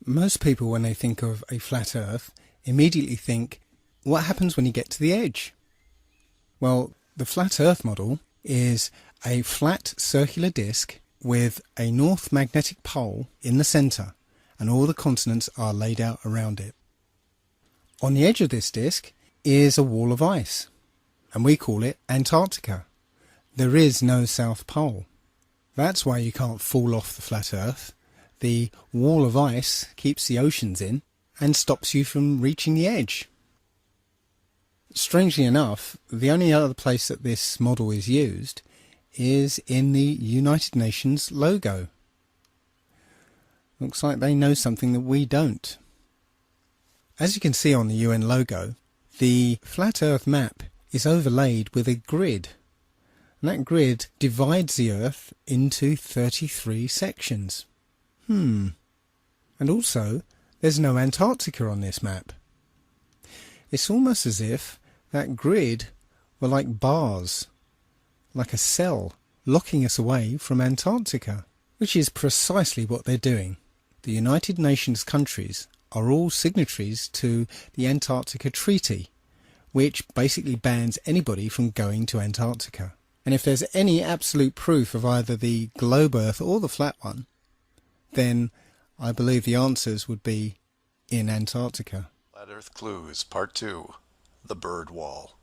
Most people, when they think of a flat Earth, immediately think, what happens when you get to the edge? Well, the flat Earth model is a flat circular disk with a north magnetic pole in the centre, and all the continents are laid out around it. On the edge of this disk is a wall of ice, and we call it Antarctica. There is no South Pole. That's why you can't fall off the flat Earth. The wall of ice keeps the oceans in and stops you from reaching the edge. Strangely enough, the only other place that this model is used is in the United Nations logo. Looks like they know something that we don't. As you can see on the UN logo, the flat Earth map is overlaid with a grid. And that grid divides the Earth into 33 sections. And also, there's no Antarctica on this map. It's almost as if that grid were like bars, like a cell, locking us away from Antarctica, which is precisely what they're doing. The United Nations countries are all signatories to the Antarctica Treaty, which basically bans anybody from going to Antarctica. And if there's any absolute proof of either the globe Earth or the flat one, then I believe the answers would be in Antarctica. Flat Earth Clues, Part 2, The Bird Wall.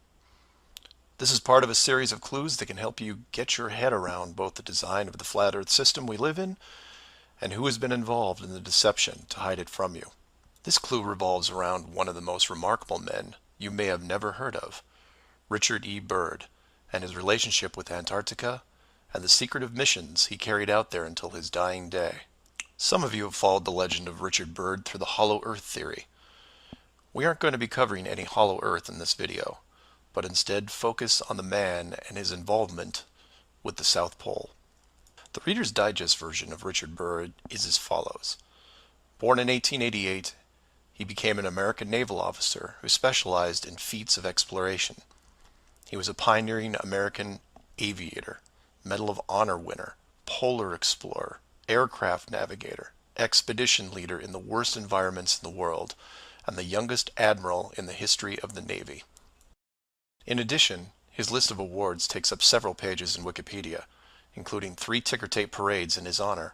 This is part of a series of clues that can help you get your head around both the design of the flat Earth system we live in and who has been involved in the deception to hide it from you. This clue revolves around one of the most remarkable men you may have never heard of, Richard E. Byrd, and his relationship with Antarctica and the secretive missions he carried out there until his dying day. Some of you have followed the legend of Richard Byrd through the Hollow Earth theory. We aren't going to be covering any Hollow Earth in this video, but instead focus on the man and his involvement with the South Pole. The Reader's Digest version of Richard Byrd is as follows. Born in 1888, he became an American naval officer who specialized in feats of exploration. He was a pioneering American aviator, Medal of Honor winner, polar explorer, aircraft navigator, expedition leader in the worst environments in the world, and the youngest admiral in the history of the Navy. In addition, his list of awards takes up several pages in Wikipedia, including 3 ticker tape parades in his honor.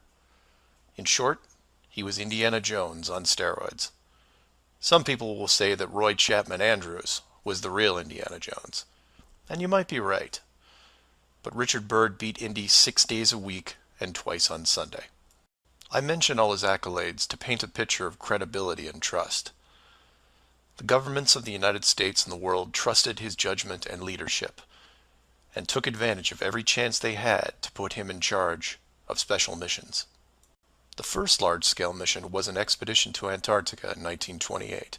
In short, he was Indiana Jones on steroids. Some people will say that Roy Chapman Andrews was the real Indiana Jones. And you might be right. But Richard Byrd beat Indy 6 days a week and twice on Sunday. I mention all his accolades to paint a picture of credibility and trust. The governments of the United States and the world trusted his judgment and leadership, and took advantage of every chance they had to put him in charge of special missions. The first large-scale mission was an expedition to Antarctica in 1928.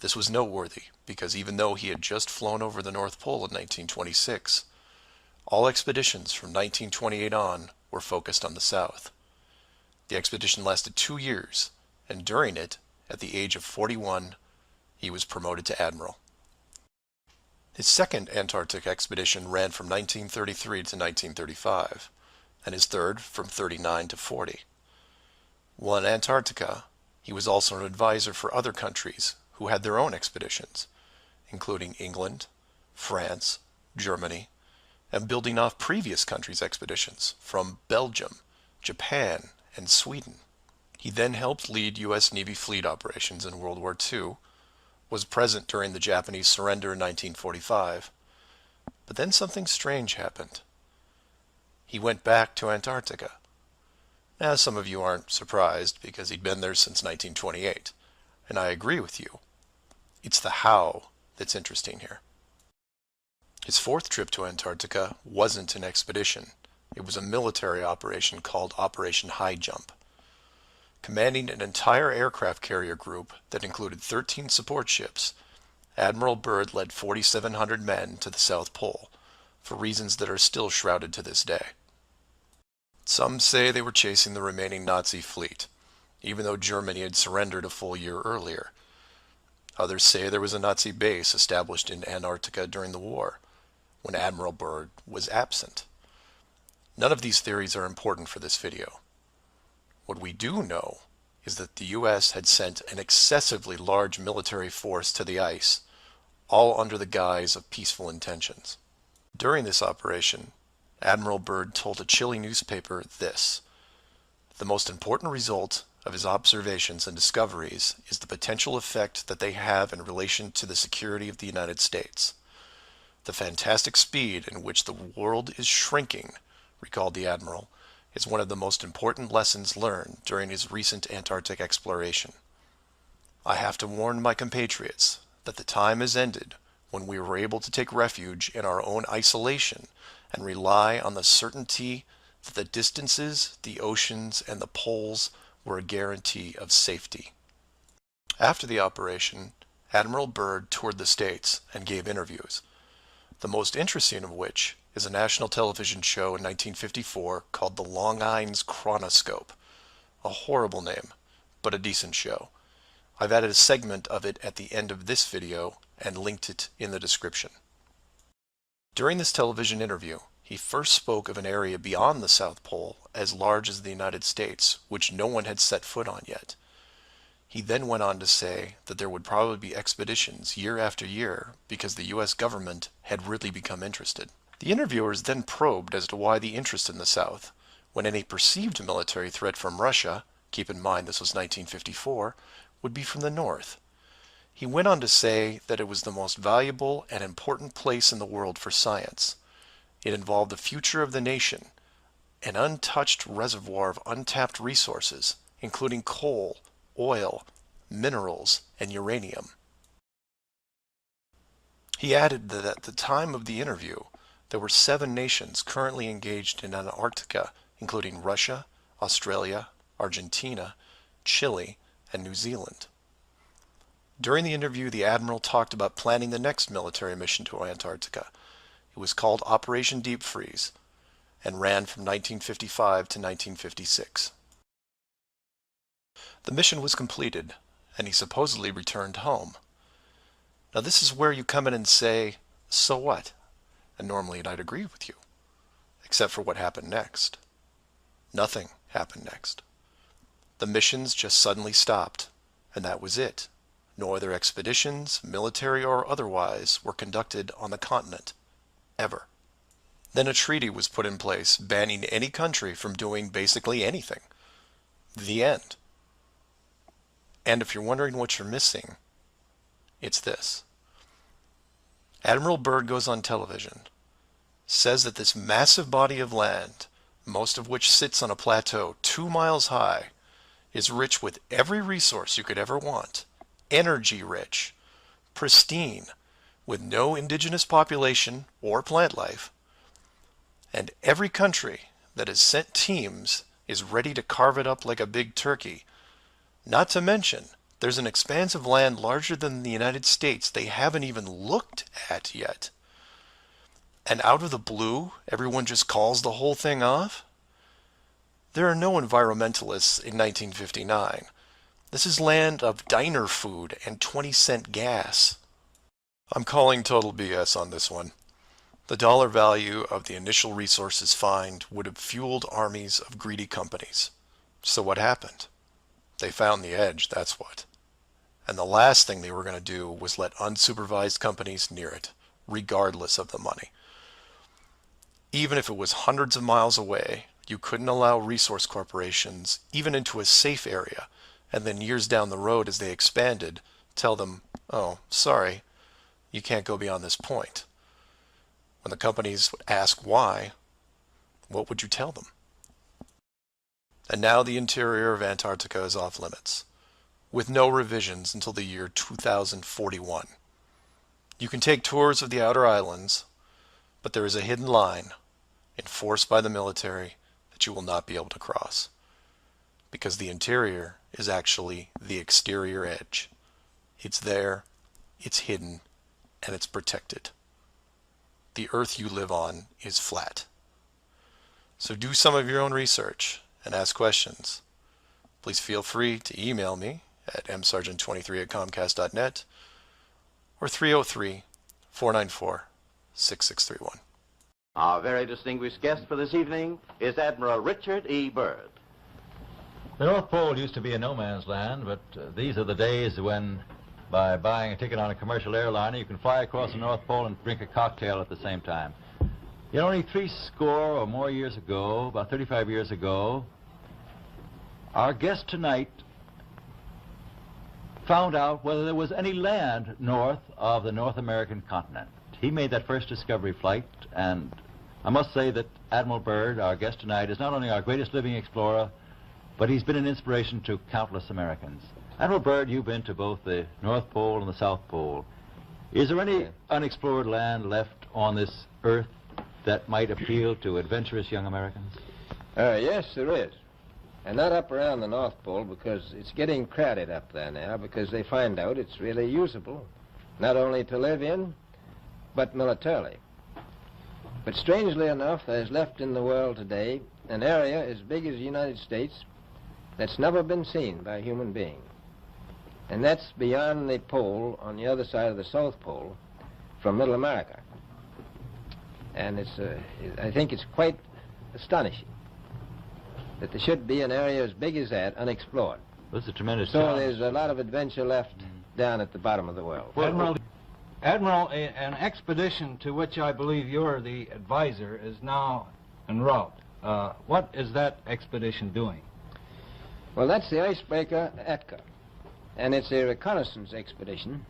This was noteworthy because even though he had just flown over the North Pole in 1926, all expeditions from 1928 on were focused on the South. The expedition lasted 2 years, and during it, at the age of 41, he was promoted to admiral. His second Antarctic expedition ran from 1933 to 1935, and his third from 39 to 40. While in Antarctica, he was also an advisor for other countries who had their own expeditions, including England, France, Germany, and building off previous countries' expeditions from Belgium, Japan, and Sweden. He then helped lead U.S. Navy fleet operations in World War II, was present during the Japanese surrender in 1945, but then something strange happened. He went back to Antarctica. Now, some of you aren't surprised because he'd been there since 1928, and I agree with you. It's the how that's interesting here. His fourth trip to Antarctica wasn't an expedition. It was a military operation called Operation High Jump. Commanding an entire aircraft carrier group that included 13 support ships, Admiral Byrd led 4,700 men to the South Pole for reasons that are still shrouded to this day. Some say they were chasing the remaining Nazi fleet, even though Germany had surrendered a full year earlier. Others say there was a Nazi base established in Antarctica during the war, when Admiral Byrd was absent. None of these theories are important for this video. What we do know is that the U.S. had sent an excessively large military force to the ice, all under the guise of peaceful intentions. During this operation, Admiral Byrd told a Chile newspaper this: "The most important result of his observations and discoveries is the potential effect that they have in relation to the security of the United States. The fantastic speed in which the world is shrinking," recalled the Admiral, "is one of the most important lessons learned during his recent Antarctic exploration. I have to warn my compatriots that the time has ended when we were able to take refuge in our own isolation and rely on the certainty that the distances, the oceans, and the poles were a guarantee of safety." After the operation, Admiral Byrd toured the States and gave interviews, the most interesting of which is a national television show in 1954 called The Longines Chronoscope. A horrible name, but a decent show. I've added a segment of it at the end of this video and linked it in the description. During this television interview, he first spoke of an area beyond the South Pole as large as the United States, which no one had set foot on yet. He then went on to say that there would probably be expeditions year after year because the U.S. government had really become interested. The interviewers then probed as to why the interest in the South, when any perceived military threat from Russia, keep in mind this was 1954, would be from the North. He went on to say that it was the most valuable and important place in the world for science. It involved the future of the nation, an untouched reservoir of untapped resources, including coal, oil, minerals, and uranium. He added that at the time of the interview, there were 7 nations currently engaged in Antarctica, including Russia, Australia, Argentina, Chile, and New Zealand. During the interview, the Admiral talked about planning the next military mission to Antarctica. It was called Operation Deep Freeze and ran from 1955 to 1956. The mission was completed, and he supposedly returned home. Now this is where you come in and say, so what? And normally I'd agree with you, except for what happened next. Nothing happened next. The missions just suddenly stopped, and that was it. No other expeditions, military or otherwise, were conducted on the continent, ever. Then a treaty was put in place banning any country from doing basically anything. The end. And if you're wondering what you're missing, it's this. Admiral Byrd goes on television, says that this massive body of land, most of which sits on a plateau 2 miles high, is rich with every resource you could ever want, energy rich, pristine, with no indigenous population or plant life, and every country that has sent teams is ready to carve it up like a big turkey. Not to mention, there's an expanse of land larger than the United States they haven't even looked at yet. And out of the blue, everyone just calls the whole thing off? There are no environmentalists in 1959. This is land of diner food and 20-cent gas. I'm calling total BS on this one. The dollar value of the initial resources find would have fueled armies of greedy companies. So what happened? They found the edge, that's what. And the last thing they were going to do was let unsupervised companies near it, regardless of the money. Even if it was hundreds of miles away, you couldn't allow resource corporations even into a safe area, and then years down the road as they expanded, tell them, oh, sorry, you can't go beyond this point. When the companies would ask why, what would you tell them? And now the interior of Antarctica is off limits, with no revisions until the year 2041. You can take tours of the outer islands, but there is a hidden line, enforced by the military, that you will not be able to cross. Because the interior is actually the exterior edge. It's there, it's hidden, and it's protected. The Earth you live on is flat. So do some of your own research and ask questions. Please feel free to email me at msargent23@comcast.net or 303-494-6631. Our very distinguished guest for this evening is Admiral Richard E. Byrd. The North Pole used to be a no man's land, but these are the days when, by buying a ticket on a commercial airliner, you can fly across the North Pole and drink a cocktail at the same time. Yet only 30 or more years ago, about 35 years ago, our guest tonight found out whether there was any land north of the North American continent. He made that first discovery flight, and I must say that Admiral Byrd, our guest tonight, is not only our greatest living explorer, but he's been an inspiration to countless Americans. Admiral Byrd, you've been to both the North Pole and the South Pole. Is there any unexplored land left on this Earth that might appeal to adventurous young Americans? Yes, there is. And not up around the North Pole, because it's getting crowded up there now, because they find out it's really usable, not only to live in, but militarily. But strangely enough, there's left in the world today an area as big as the United States that's never been seen by a human being. And that's beyond the pole on the other side of the South Pole from Middle America. And I think it's quite astonishing that there should be an area as big as that unexplored. That's a tremendous So challenge. there's a lot of adventure left down at the bottom of the world. Admiral, an expedition to which I believe you're the advisor is now en route. What is that expedition doing? Well, that's the icebreaker Atka, and it's a reconnaissance expedition.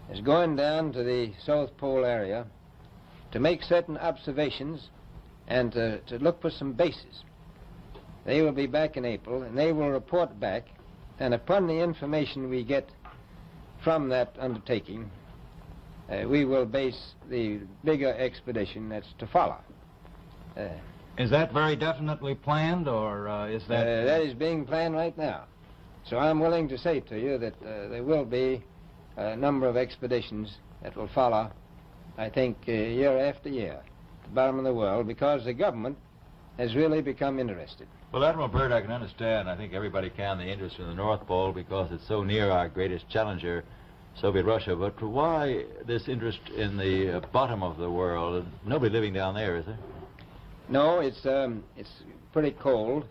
It's going down to the South Pole area to make certain observations and to look for some bases. They will be back in April, and they will report back, and upon the information we get from that undertaking, we will base the bigger expedition that's to follow. Is that very definitely planned, or is that... That is being planned right now. So I'm willing to say to you that there will be a number of expeditions that will follow, I think, year after year, at the bottom of the world, because the government has really become interested. Well, Admiral Byrd, I can understand, I think everybody can, the interest in the North Pole because it's so near our greatest challenger, Soviet Russia. But why this interest in the bottom of the world? Nobody living down there, is there? No, it's pretty cold.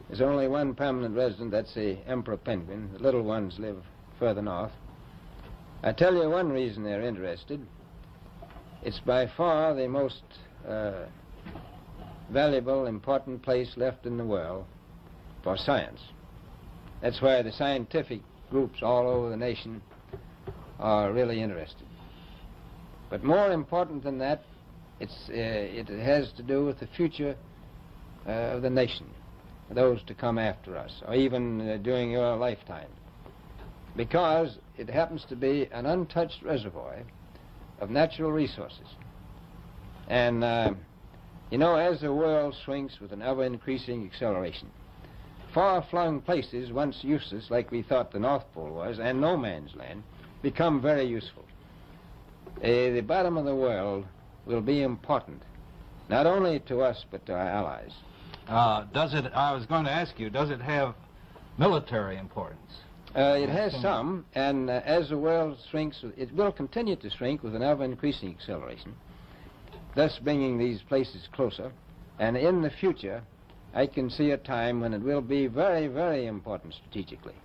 There's only one permanent resident, that's the emperor penguin. The little ones live further north. I tell you one reason they're interested. It's by far the most valuable, important place left in the world for science. That's why the scientific groups all over the nation are really interested. But more important than that, it has to do with the future of the nation, those to come after us, or even during your lifetime, because it happens to be an untouched reservoir of natural resources. And, you know, as the world shrinks with an ever-increasing acceleration, far-flung places, once useless, like we thought the North Pole was, and no man's land, become very useful. The bottom of the world will be important, not only to us, but to our allies. I was going to ask you, does it have military importance? It has some, and as the world shrinks, it will continue to shrink with an ever-increasing acceleration, thus bringing these places closer. And in the future, I can see a time when it will be very, very important strategically.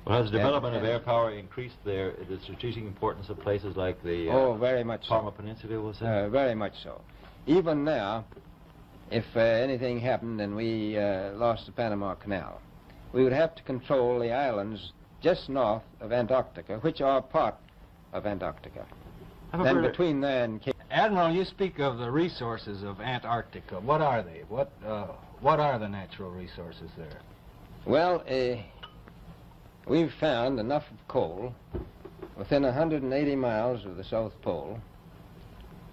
Well, has the development of air power increased the strategic importance of places like the very much Parma so. Peninsula, we'll say? Very much so. Even now, if anything happened and we lost the Panama Canal, we would have to control the islands just north of Antarctica, which are part of Antarctica. Then between there and Cape... Admiral, you speak of the resources of Antarctica. What are they? What are the natural resources there? Well, we've found enough of coal within 180 miles of the South Pole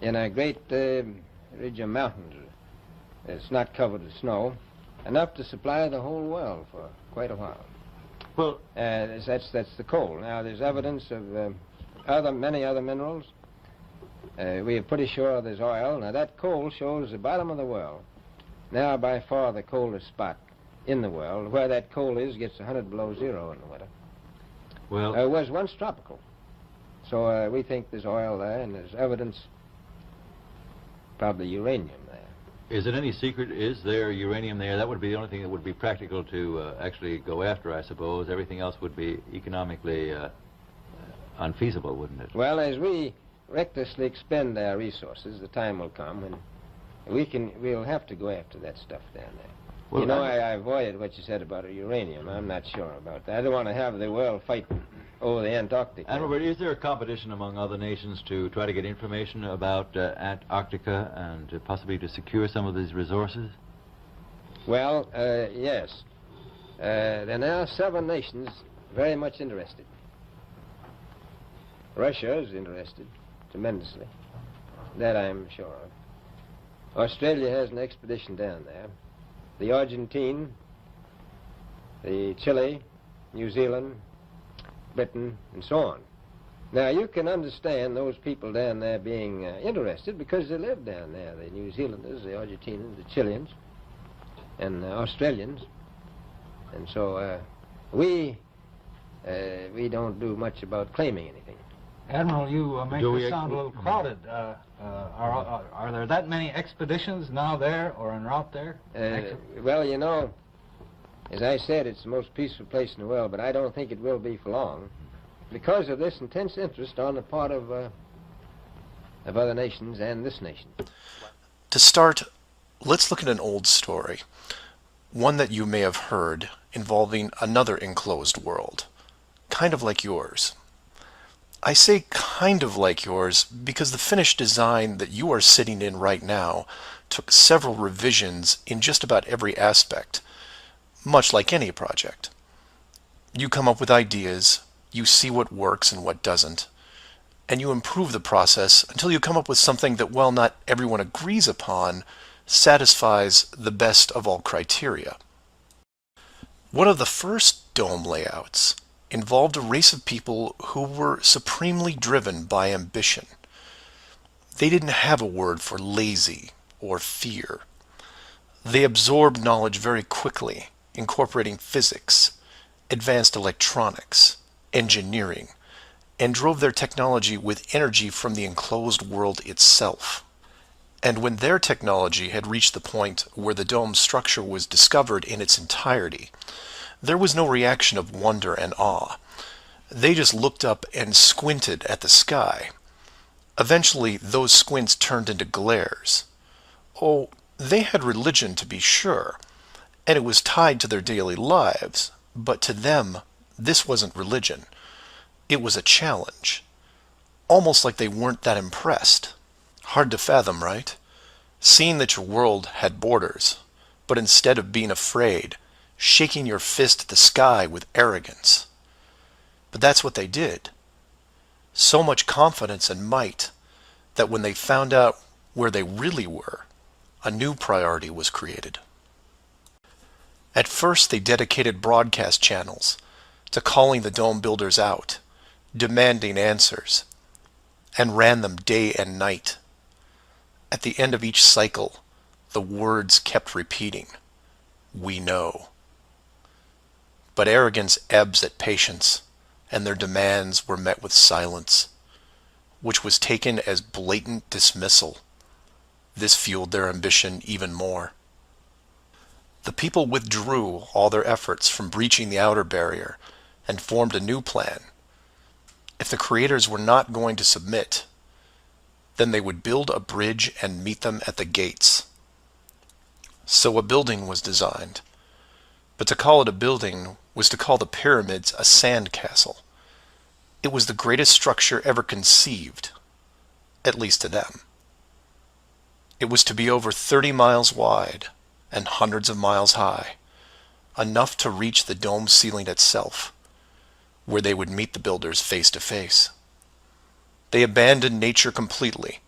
in a great ridge of mountains. It's not covered with snow, enough to supply the whole world for quite a while. Well, that's the coal. Now, there's evidence of many other minerals. We are pretty sure there's oil. Now, that coal shows the bottom of the world. Now, by far the coldest spot in the world. Where that coal is gets 100 below zero in the winter. Well, it was once tropical. So we think there's oil there, and there's evidence, probably uranium there. Is it any secret? Is there uranium there? That would be the only thing that would be practical to actually go after, I suppose. Everything else would be economically unfeasible, wouldn't it? Well, as we recklessly expend our resources, the time will come when we'll have to go after that stuff down there. Well, you know, I avoided what you said about uranium. I'm not sure about that. I don't want to have the world fight over the Antarctic. And Robert, is there a competition among other nations to try to get information about Antarctica and possibly to secure some of these resources? Well, yes. There are now 7 nations very much interested. Russia is interested tremendously. That I'm sure of. Australia has an expedition down there. The Argentine, the Chile, New Zealand, Britain, and so on. Now, you can understand those people down there being interested because they live down there, the New Zealanders, the Argentinians, the Chileans, and the Australians. And so we don't do much about claiming anything. Admiral, you make it sound a little crowded. Are there that many expeditions now there or en route there? Well, you know, as I said, it's the most peaceful place in the world, but I don't think it will be for long because of this intense interest on the part of other nations and this nation. To start, let's look at an old story, one that you may have heard involving another enclosed world, kind of like yours. I say kind of like yours because the finished design that you are sitting in right now took several revisions in just about every aspect, much like any project. You come up with ideas, you see what works and what doesn't, and you improve the process until you come up with something that, while not everyone agrees upon, satisfies the best of all criteria. One of the first dome layouts involved a race of people who were supremely driven by ambition. They didn't have a word for lazy or fear. They absorbed knowledge very quickly, incorporating physics, advanced electronics, engineering, and drove their technology with energy from the enclosed world itself. And when their technology had reached the point where the dome structure was discovered in its entirety, there was no reaction of wonder and awe. They just looked up and squinted at the sky. Eventually, those squints turned into glares. Oh, they had religion, to be sure, and it was tied to their daily lives, but to them, this wasn't religion. It was a challenge. Almost like they weren't that impressed. Hard to fathom, right? Seeing that your world had borders, but instead of being afraid, shaking your fist at the sky with arrogance. But that's what they did. So much confidence and might that when they found out where they really were, a new priority was created. At first, they dedicated broadcast channels to calling the dome builders out, demanding answers, and ran them day and night. At the end of each cycle, the words kept repeating, "We know." But arrogance ebbs at patience, and their demands were met with silence, which was taken as blatant dismissal. This fueled their ambition even more. The people withdrew all their efforts from breaching the outer barrier and formed a new plan. If the creators were not going to submit, then they would build a bridge and meet them at the gates. So a building was designed, but to call it a building was to call the pyramids a sand castle. It was the greatest structure ever conceived, at least to them. It was to be over 30 miles wide and hundreds of miles high, enough to reach the dome ceiling itself, where they would meet the builders face to face. They abandoned nature completely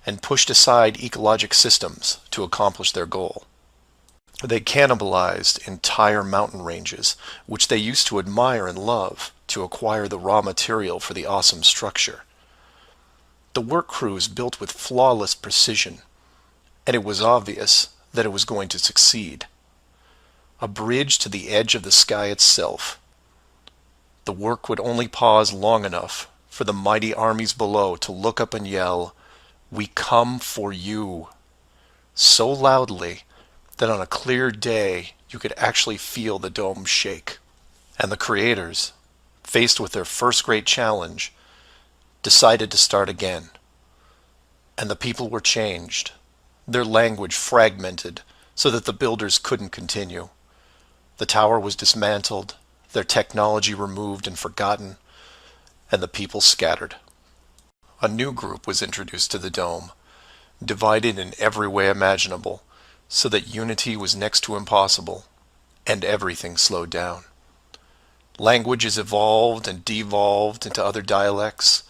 and pushed aside ecologic systems to accomplish their goal. They cannibalized entire mountain ranges, which they used to admire and love, to acquire the raw material for the awesome structure. The work crews built with flawless precision, and it was obvious that it was going to succeed. A bridge to the edge of the sky itself. The work would only pause long enough for the mighty armies below to look up and yell, "We come for you," so loudly that on a clear day you could actually feel the dome shake. And the creators, faced with their first great challenge, decided to start again. And the people were changed, their language fragmented so that the builders couldn't continue. The tower was dismantled, their technology removed and forgotten, and the people scattered. A new group was introduced to the dome, divided in every way imaginable, so that unity was next to impossible, and everything slowed down. Languages evolved and devolved into other dialects,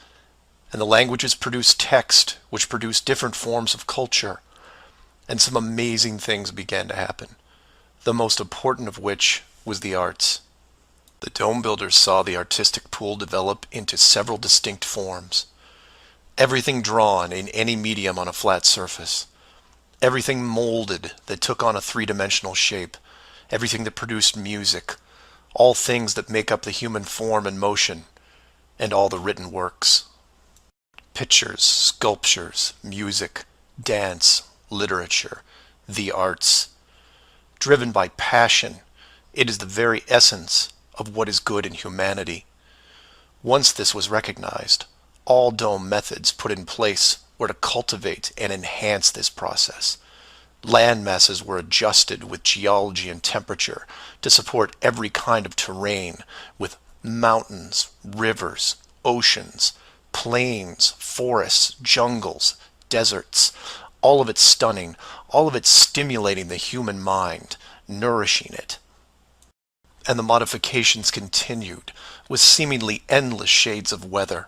and the languages produced text, which produced different forms of culture, and some amazing things began to happen, the most important of which was the arts. The dome builders saw the artistic pool develop into several distinct forms. Everything drawn in any medium on a flat surface. Everything molded that took on a three-dimensional shape. Everything that produced music. All things that make up the human form and motion. And all the written works. Pictures, sculptures, music, dance, literature, the arts. Driven by passion, it is the very essence of what is good in humanity. Once this was recognized, all dome methods put in place were to cultivate and enhance this process. Land masses were adjusted with geology and temperature to support every kind of terrain, with mountains, rivers, oceans, plains, forests, jungles, deserts, all of it stunning, all of it stimulating the human mind, nourishing it. And the modifications continued, with seemingly endless shades of weather.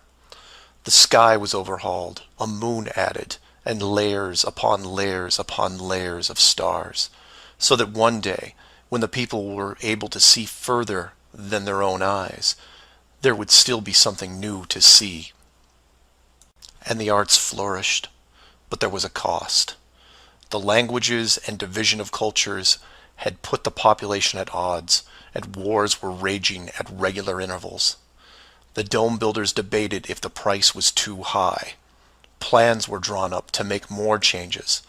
The sky was overhauled, a moon added, and layers upon layers upon layers of stars, so that one day, when the people were able to see further than their own eyes, there would still be something new to see. And the arts flourished, but there was a cost. The languages and division of cultures had put the population at odds, and wars were raging at regular intervals. The dome builders debated if the price was too high. Plans were drawn up to make more changes,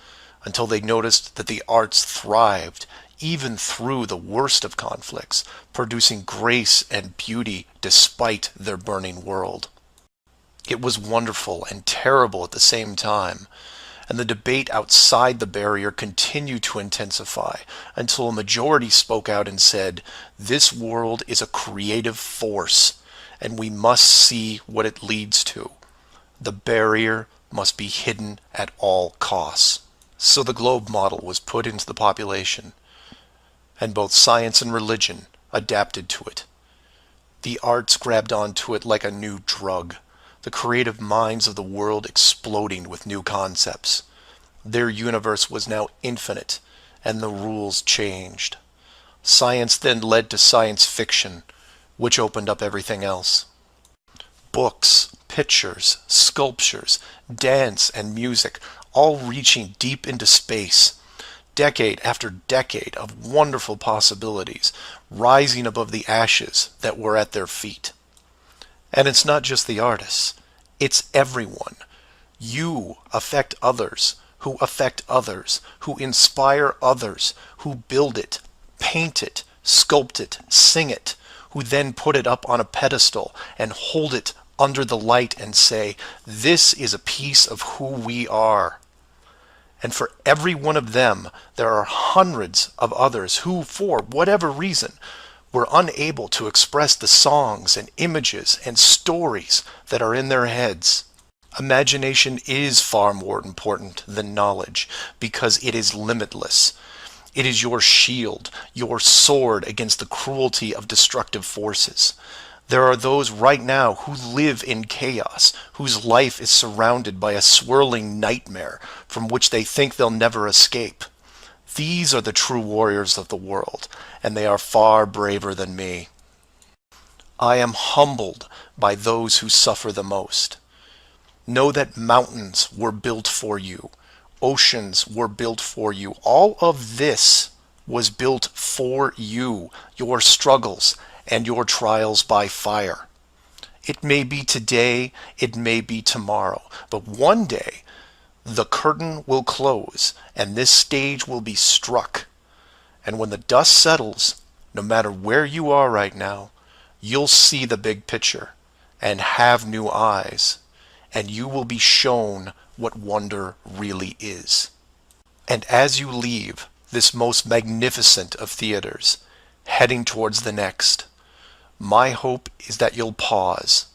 until they noticed that the arts thrived even through the worst of conflicts, producing grace and beauty despite their burning world. It was wonderful and terrible at the same time, and the debate outside the barrier continued to intensify until a majority spoke out and said, "This world is a creative force, and we must see what it leads to. The barrier must be hidden at all costs." So the globe model was put into the population, and both science and religion adapted to it. The arts grabbed onto it like a new drug, the creative minds of the world exploding with new concepts. Their universe was now infinite, and the rules changed. Science then led to science fiction, which opened up everything else. Books, pictures, sculptures, dance, and music, all reaching deep into space. Decade after decade of wonderful possibilities, rising above the ashes that were at their feet. And it's not just the artists, it's everyone. You affect others, who affect others, who inspire others, who build it, paint it, sculpt it, sing it, who then put it up on a pedestal and hold it under the light and say, this is a piece of who we are. And for every one of them, there are hundreds of others who, for whatever reason, were unable to express the songs and images and stories that are in their heads. Imagination is far more important than knowledge because it is limitless. It is your shield, your sword against the cruelty of destructive forces. There are those right now who live in chaos, whose life is surrounded by a swirling nightmare from which they think they'll never escape. These are the true warriors of the world, and they are far braver than me. I am humbled by those who suffer the most. Know that mountains were built for you. Oceans were built for you. All of this was built for you, your struggles, and your trials by fire. It may be today, it may be tomorrow, but one day the curtain will close and this stage will be struck. And when the dust settles, no matter where you are right now, you'll see the big picture and have new eyes, and you will be shown what wonder really is. And as you leave this most magnificent of theaters, heading towards the next, my hope is that you'll pause,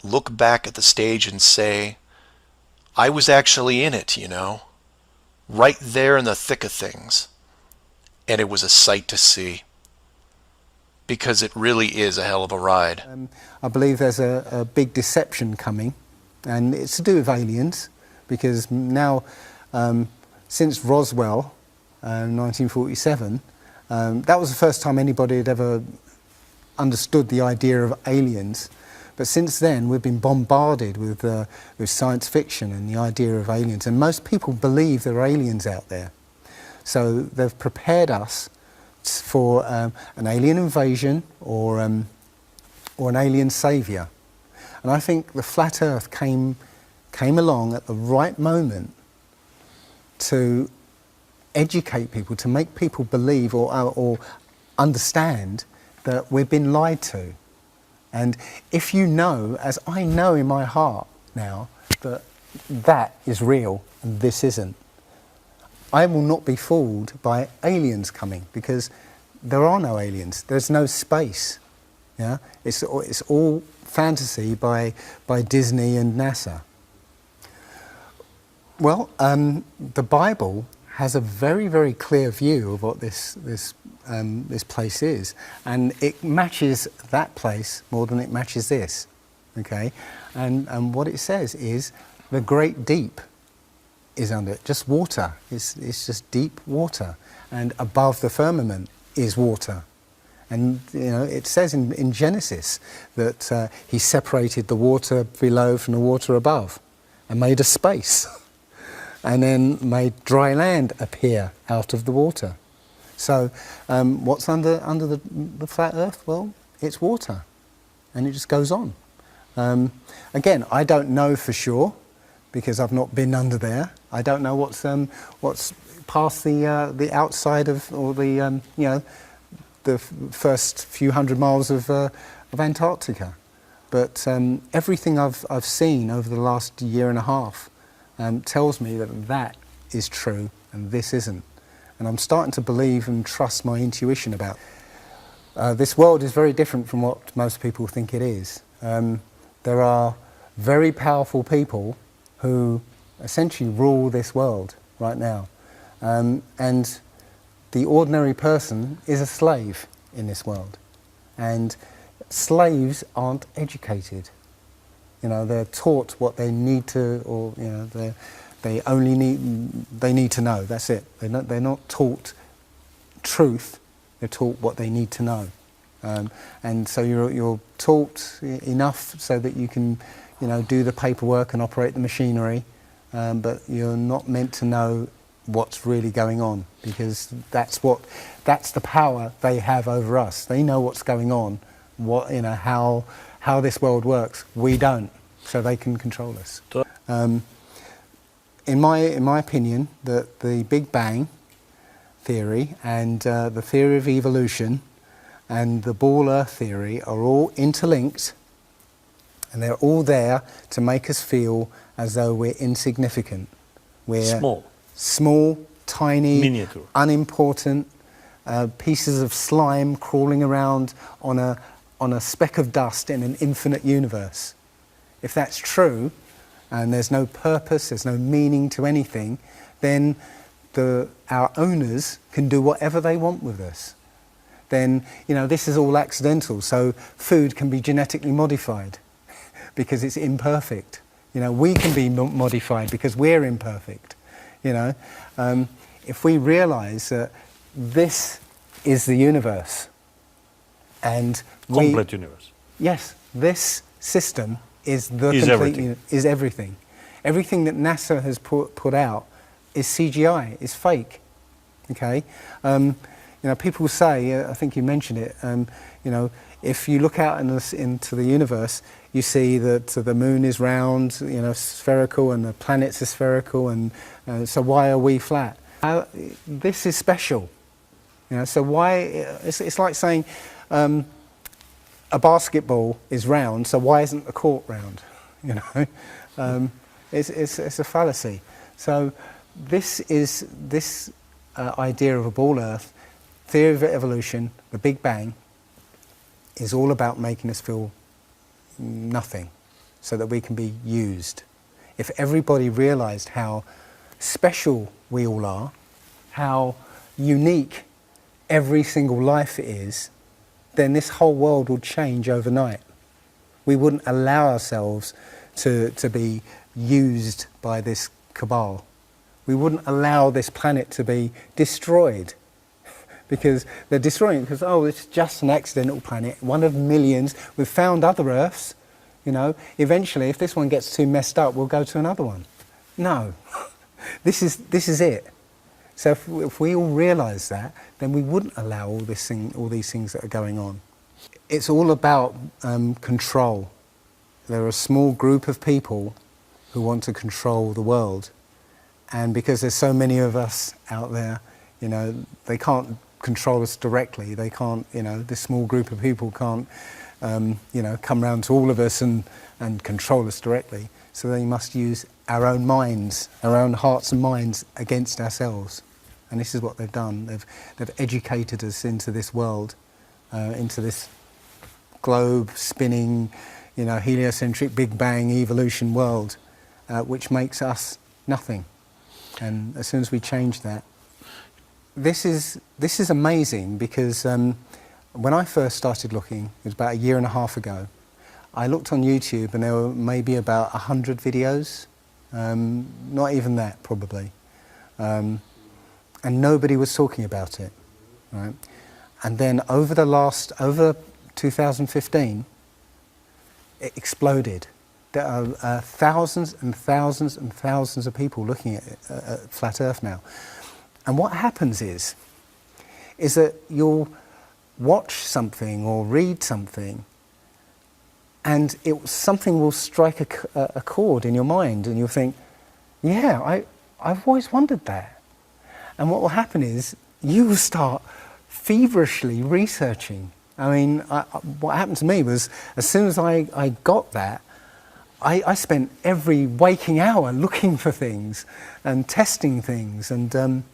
look back at the stage and say, I was actually in it, you know, right there in the thick of things, and it was a sight to see. Because it really is a hell of a ride. I believe there's a big deception coming, and it's to do with aliens, because now, since Roswell, 1947, that was the first time anybody had ever understood the idea of aliens. But since then, we've been bombarded with science fiction and the idea of aliens, and most people believe there are aliens out there. So they've prepared us for an alien invasion or an alien saviour. And I think the flat Earth came along at the right moment to educate people, to make people believe or understand that we've been lied to. And if you know, as I know in my heart now, that that is real and this isn't, I will not be fooled by aliens coming, because there are no aliens. There's no space. Yeah, it's all fantasy by Disney and NASA. Well, the Bible has a very, very clear view of what this place is, and it matches that place more than it matches this. Okay, and what it says is the great deep is under it, just water. It's just deep water, and above the firmament is water. And you know, it says in Genesis that he separated the water below from the water above and made a space and then made dry land appear out of the water. So what's under the flat earth? Well, it's water, and it just goes on. Again, I don't know for sure, because I've not been under there. I don't know what's past the outside of, or the you know, the first few hundred miles of Antarctica. But everything I've seen over the last year and a half tells me that that is true and this isn't. And I'm starting to believe and trust my intuition about this world is very different from what most people think it is. There are very powerful people who essentially rule this world right now. And the ordinary person is a slave in this world, and slaves aren't educated. You know, they're taught what they need to, or you know, they need to know. That's it. They're not taught truth. They're taught what they need to know, and so you're taught enough so that you can, you know, do the paperwork and operate the machinery, but you're not meant to know what's really going on, because that's the power they have over us. They know what's going on, you know, how this world works. We don't, so they can control us. In my opinion, the Big Bang theory and the theory of evolution and the ball Earth theory are all interlinked, and they're all there to make us feel as though we're insignificant. We're small, tiny, miniature, unimportant pieces of slime crawling around on a speck of dust in an infinite universe. If that's true, and there's no purpose, there's no meaning to anything, then our owners can do whatever they want with us. Then, you know, this is all accidental, so food can be genetically modified because it's imperfect. You know, we can be modified because we're imperfect. You know, if we realise that this is the universe, and complete universe. Yes, this system is everything. Everything that NASA has put out is CGI, is fake. Okay, you know, people say, I think you mentioned it. You know, if you look out into the universe, you see that the moon is round, you know, spherical, and the planets are spherical, and so why are we flat? This is special. You know, so why? It's like saying a basketball is round, so why isn't the court round? You know, it's a fallacy. So this idea of a ball Earth, theory of evolution, the Big Bang, is all about making us feel nothing, so that we can be used. If everybody realised how special we all are, how unique every single life is, then this whole world would change overnight. We wouldn't allow ourselves to be used by this cabal. We wouldn't allow this planet to be destroyed, because they're destroying it because, oh, it's just an accidental planet, one of millions. We've found other Earths, you know. Eventually, if this one gets too messed up, we'll go to another one. No, this is it. So if we all realise that, then we wouldn't allow all these things that are going on. It's all about control. There are a small group of people who want to control the world, and because there's so many of us out there, you know, they can't control us directly. They can't, you know, this small group of people can't, you know, come round to all of us and control us directly. So they must use our own minds, our own hearts and minds against ourselves. And this is what they've done. They've educated us into this world, into this globe spinning, you know, heliocentric Big Bang evolution world, which makes us nothing. And as soon as we change that, this is amazing, because when I first started looking, it was about 1.5 years ago, I looked on YouTube and there were maybe about 100 videos, not even that probably, and nobody was talking about it, right? And then over 2015, it exploded. There are thousands and thousands and thousands of people looking at Flat Earth now. And what happens is that you'll watch something or read something, and something will strike a chord in your mind, and you'll think, yeah, I've always wondered that. And what will happen is you will start feverishly researching. I mean, what happened to me was, as soon as I got that, I spent every waking hour looking for things and testing things, and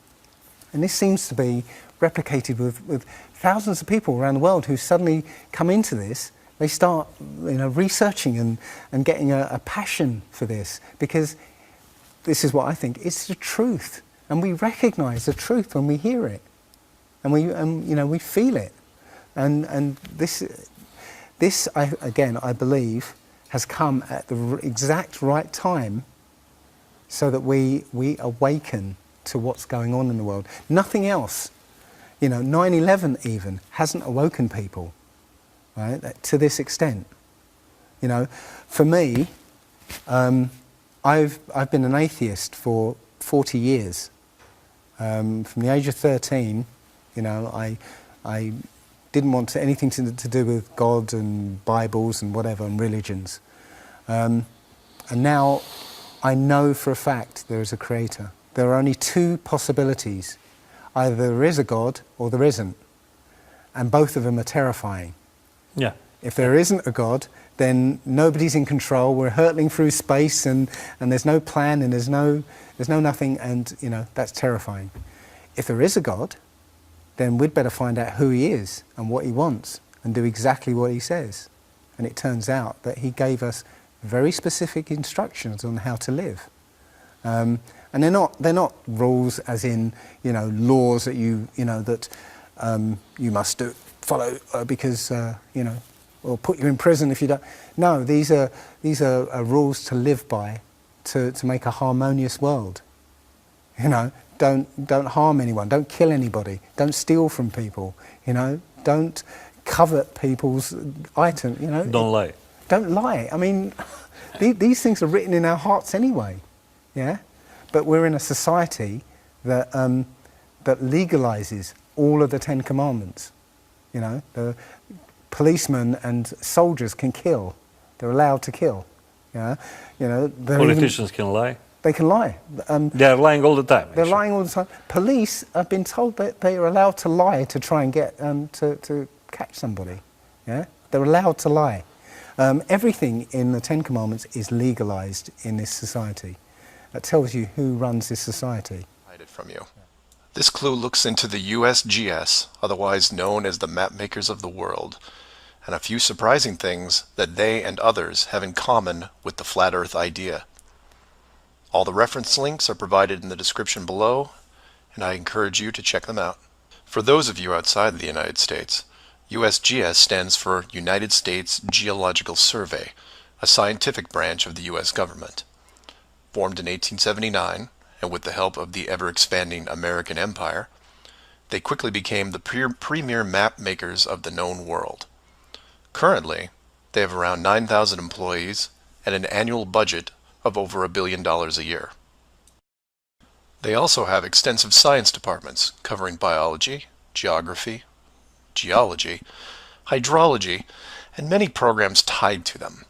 this seems to be replicated with thousands of people around the world who suddenly come into this. They start, you know, researching and getting a passion for this, because this is what I think, it's the truth, and we recognise the truth when we hear it. and we feel it, and this I believe has come at the exact right time, so that we awaken to what's going on in the world. Nothing else, 9/11 even hasn't awoken people, right? To this extent, For me, I've been an atheist for 40 years. From the age of 13, I didn't want anything to do with God and Bibles and whatever and religions. And now I know for a fact there is a creator. There are only two possibilities. Either there is a God or there isn't. And both of them are terrifying. Yeah. If there isn't a God, then nobody's in control. We're hurtling through space and there's no plan and there's no nothing, and that's terrifying. If there is a God, then we'd better find out who he is and what he wants and do exactly what he says. And it turns out that he gave us very specific instructions on how to live. And they're not rules as in laws that you must follow because or put you in prison if you don't. No, these are rules to live by, to make a harmonious world. Don't harm anyone, don't kill anybody, don't steal from people, don't covet people's items, Don't lie. Don't lie. I mean, these things are written in our hearts anyway, yeah? But we're in a society that legalizes all of the 10 Commandments. The policemen and soldiers can kill. They're allowed to kill. Yeah, Politicians can lie. They can lie. They're lying all the time. They're lying all the time. Police have been told that they are allowed to lie to try and get to catch somebody. Yeah, they're allowed to lie. Everything in the 10 Commandments is legalized in this society. That tells you who runs this society. Hide it from you. This clue looks into the USGS, otherwise known as the map makers of the world, and a few surprising things that they and others have in common with the flat Earth idea. All the reference links are provided in the description below, and I encourage you to check them out. For those of you outside the United States, USGS stands for United States Geological Survey, a scientific branch of the U.S. government. Formed in 1879, and with the help of the ever-expanding American Empire, they quickly became the premier map makers of the known world. Currently, they have around 9,000 employees and an annual budget of over $1 billion a year. They also have extensive science departments covering biology, geography, geology, hydrology, and many programs tied to them.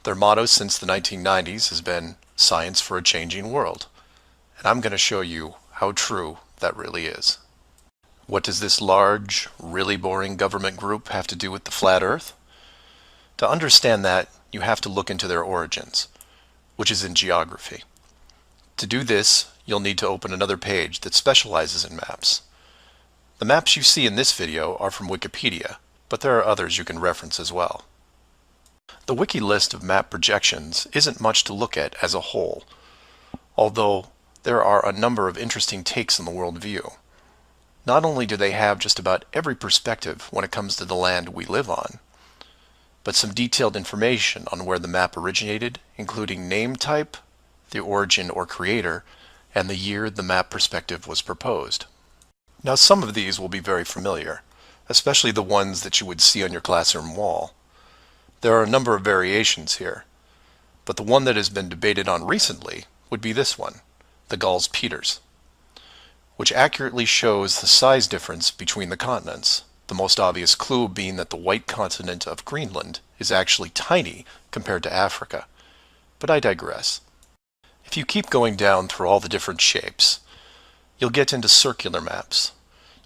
Their motto since the 1990s has been "Science for a Changing World," and I'm going to show you how true that really is. What does this large, really boring government group have to do with the flat Earth? To understand that, you have to look into their origins, which is in geography. To do this, you'll need to open another page that specializes in maps. The maps you see in this video are from Wikipedia, but there are others you can reference as well. The wiki list of map projections isn't much to look at as a whole, although there are a number of interesting takes on the world view. Not only do they have just about every perspective when it comes to the land we live on, but some detailed information on where the map originated, including name type, the origin or creator, and the year the map perspective was proposed. Now, some of these will be very familiar, especially the ones that you would see on your classroom wall. There are a number of variations here, but the one that has been debated on recently would be this one, the Gauls-Peters, which accurately shows the size difference between the continents, the most obvious clue being that the white continent of Greenland is actually tiny compared to Africa. But I digress. If you keep going down through all the different shapes, you'll get into circular maps,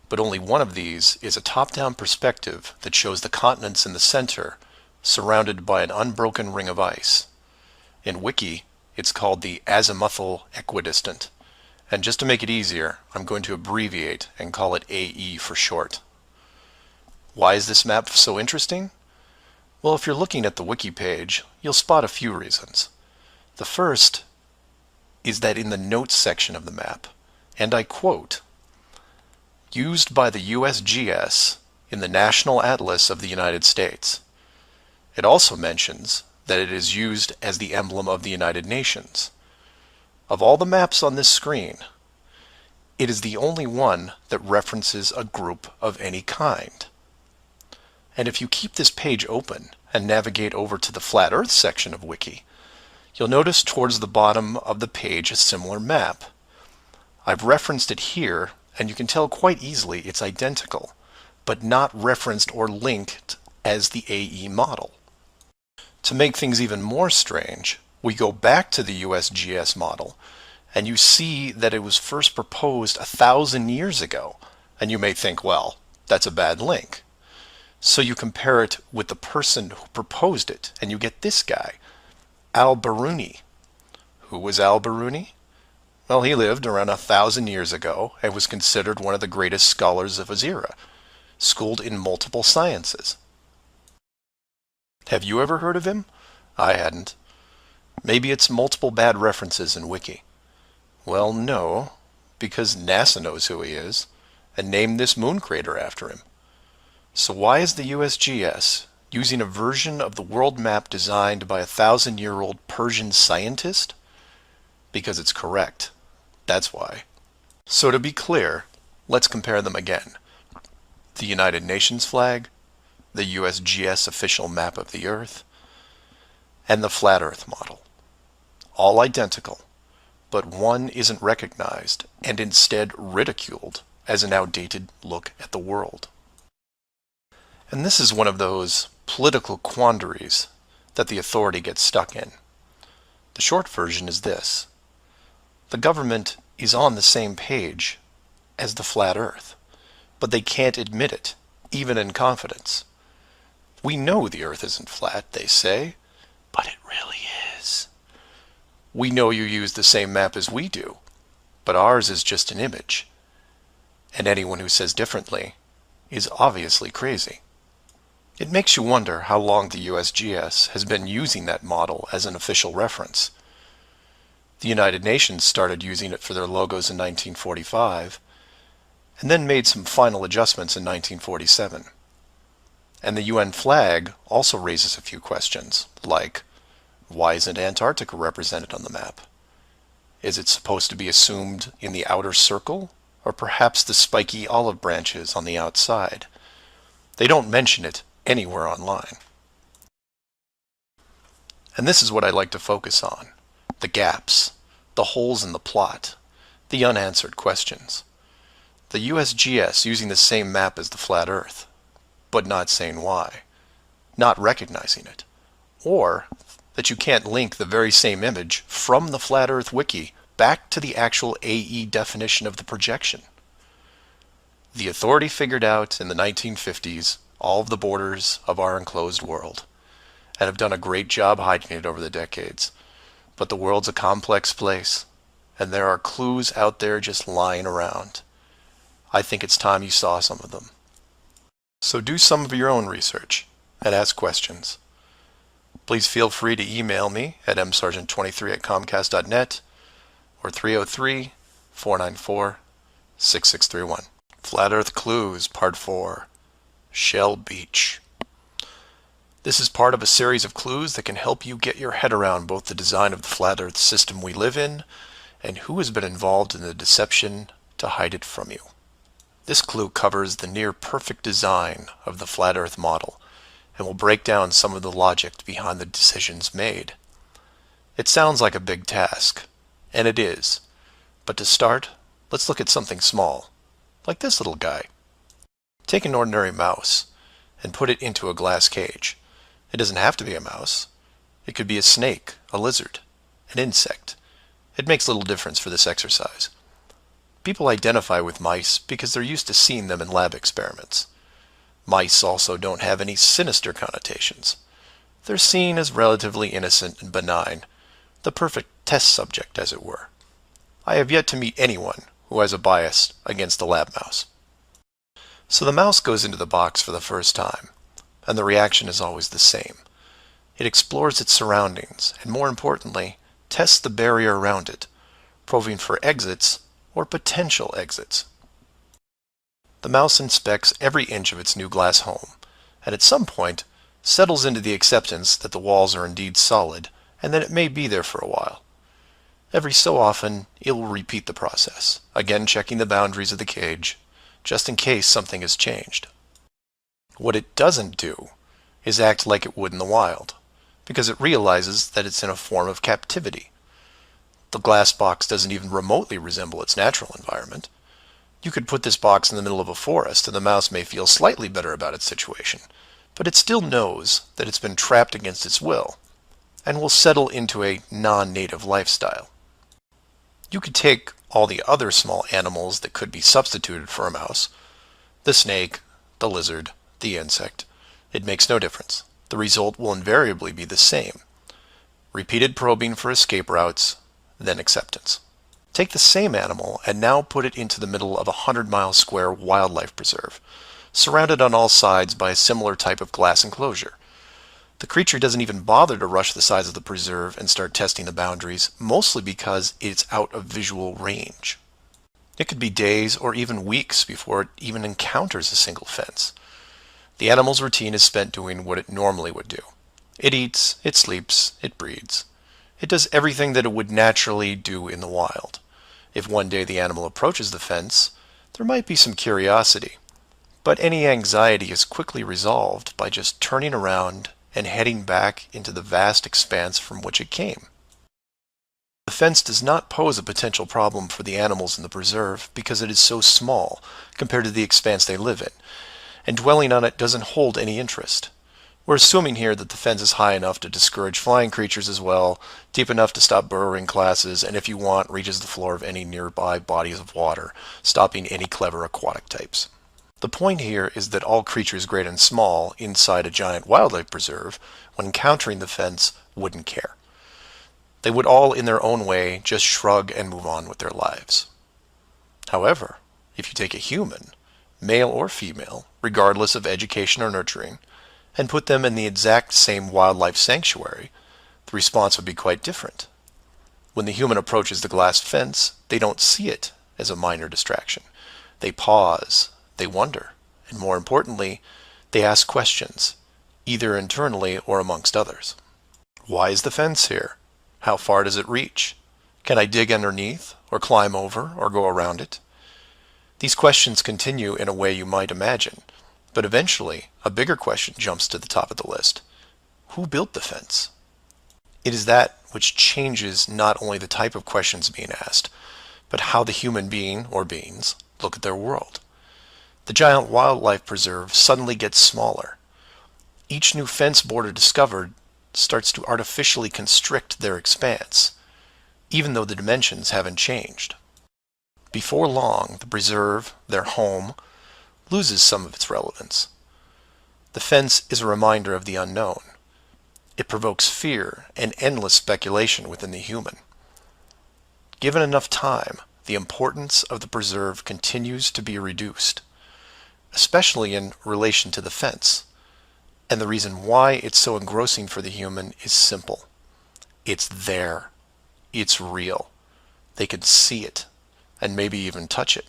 but only one of these is a top-down perspective that shows the continents in the center surrounded by an unbroken ring of ice. In Wiki, it's called the azimuthal equidistant, and just to make it easier, I'm going to abbreviate and call it AE for short. Why is this map so interesting? Well, if you're looking at the Wiki page, you'll spot a few reasons. The first is that in the notes section of the map, and I quote, used by the USGS in the National Atlas of the United States. It also mentions that it is used as the emblem of the United Nations. Of all the maps on this screen, it is the only one that references a group of any kind. And if you keep this page open and navigate over to the Flat Earth section of Wiki, you'll notice towards the bottom of the page a similar map. I've referenced it here, and you can tell quite easily it's identical, but not referenced or linked as the AE model. To make things even more strange, we go back to the USGS model, and you see that it was first proposed 1,000 years ago, and you may think, well, that's a bad link. So you compare it with the person who proposed it, and you get this guy, Al-Biruni. Who was Al-Biruni? Well, he lived around 1,000 years ago and was considered one of the greatest scholars of his era, schooled in multiple sciences. Have you ever heard of him? I hadn't. Maybe it's multiple bad references in Wiki. Well, no, because NASA knows who he is and named this moon crater after him. So why is the USGS using a version of the world map designed by a 1,000-year-old Persian scientist? Because it's correct. That's why. So to be clear, let's compare them again. The United Nations flag, the USGS official map of the Earth, and the Flat Earth model. All identical, but one isn't recognized and instead ridiculed as an outdated look at the world. And this is one of those political quandaries that the authority gets stuck in. The short version is this. The government is on the same page as the Flat Earth, but they can't admit it, even in confidence. We know the Earth isn't flat, they say, but it really is. We know you use the same map as we do, but ours is just an image. And anyone who says differently is obviously crazy. It makes you wonder how long the USGS has been using that model as an official reference. The United Nations started using it for their logos in 1945, and then made some final adjustments in 1947. And the UN flag also raises a few questions, like, why isn't Antarctica represented on the map? Is it supposed to be assumed in the outer circle, or perhaps the spiky olive branches on the outside? They don't mention it anywhere online. And this is what I like to focus on. The gaps, the holes in the plot, the unanswered questions. The USGS using the same map as the Flat Earth, but not saying why, not recognizing it, or that you can't link the very same image from the Flat Earth Wiki back to the actual AE definition of the projection. The authority figured out in the 1950s all of the borders of our enclosed world, and have done a great job hiding it over the decades. But the world's a complex place, and there are clues out there just lying around. I think it's time you saw some of them. So do some of your own research and ask questions. Please feel free to email me at msargent23@comcast.net or 303-494-6631. Flat Earth Clues, Part 4, Shell Beach. This is part of a series of clues that can help you get your head around both the design of the flat Earth system we live in and who has been involved in the deception to hide it from you. This clue covers the near-perfect design of the Flat Earth model and will break down some of the logic behind the decisions made. It sounds like a big task, and it is, but to start, let's look at something small, like this little guy. Take an ordinary mouse and put it into a glass cage. It doesn't have to be a mouse. It could be a snake, a lizard, an insect. It makes little difference for this exercise. People identify with mice because they're used to seeing them in lab experiments. Mice also don't have any sinister connotations. They're seen as relatively innocent and benign, the perfect test subject, as it were. I have yet to meet anyone who has a bias against the lab mouse. So the mouse goes into the box for the first time, and the reaction is always the same. It explores its surroundings, and more importantly, tests the barrier around it, probing for exits or potential exits. the mouse inspects every inch of its new glass home, and at some point settles into the acceptance that the walls are indeed solid and that it may be there for a while. Every so often, it will repeat the process, again checking the boundaries of the cage, just in case something has changed. What it doesn't do is act like it would in the wild, because it realizes that it's in a form of captivity. The glass box doesn't even remotely resemble its natural environment. You could put this box in the middle of a forest and the mouse may feel slightly better about its situation, but it still knows that it's been trapped against its will, and will settle into a non-native lifestyle. You could take all the other small animals that could be substituted for a mouse, the snake, the lizard, the insect. It makes no difference. The result will invariably be the same. Repeated probing for escape routes, then acceptance. Take the same animal and now put it into the middle of a 100-mile square wildlife preserve, surrounded on all sides by a similar type of glass enclosure. The creature doesn't even bother to rush the size of the preserve and start testing the boundaries, mostly because it's out of visual range. It could be days or even weeks before it even encounters a single fence. The animal's routine is spent doing what it normally would do. It eats, it sleeps, it breeds. It does everything that it would naturally do in the wild. If one day the animal approaches the fence, there might be some curiosity, but any anxiety is quickly resolved by just turning around and heading back into the vast expanse from which it came. The fence does not pose a potential problem for the animals in the preserve because it is so small compared to the expanse they live in, and dwelling on it doesn't hold any interest. We're assuming here that the fence is high enough to discourage flying creatures as well, deep enough to stop burrowing classes, and if you want, reaches the floor of any nearby bodies of water, stopping any clever aquatic types. The point here is that all creatures great and small inside a giant wildlife preserve, when encountering the fence, wouldn't care. They would all in their own way just shrug and move on with their lives. However, if you take a human, male or female, regardless of education or nurturing, and put them in the exact same wildlife sanctuary, the response would be quite different. When the human approaches the glass fence, they don't see it as a minor distraction. They pause, they wonder, and more importantly, they ask questions, either internally or amongst others. Why is the fence here? How far does it reach? Can I dig underneath, or climb over, or go around it? These questions continue in a way you might imagine, but eventually a bigger question jumps to the top of the list. Who built the fence? It is that which changes not only the type of questions being asked, but how the human being, or beings, look at their world. The giant wildlife preserve suddenly gets smaller. Each new fence border discovered starts to artificially constrict their expanse, even though the dimensions haven't changed. Before long, the preserve, their home, loses some of its relevance. The fence is a reminder of the unknown. It provokes fear and endless speculation within the human. Given enough time, the importance of the preserve continues to be reduced, especially in relation to the fence. And the reason why it's so engrossing for the human is simple. It's there. It's real. They can see it, and maybe even touch it.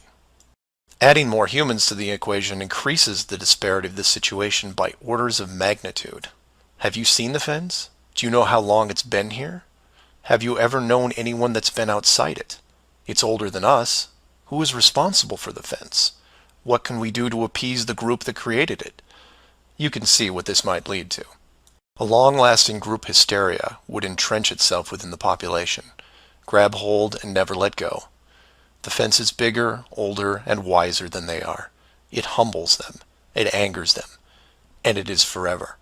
Adding more humans to the equation increases the disparity of this situation by orders of magnitude. Have you seen the fence? Do you know how long it's been here? Have you ever known anyone that's been outside it? It's older than us. Who is responsible for the fence? What can we do to appease the group that created it? You can see what this might lead to. A long-lasting group hysteria would entrench itself within the population, grab hold and never let go. The fence is bigger, older, and wiser than they are. It humbles them, it angers them, and it is forever.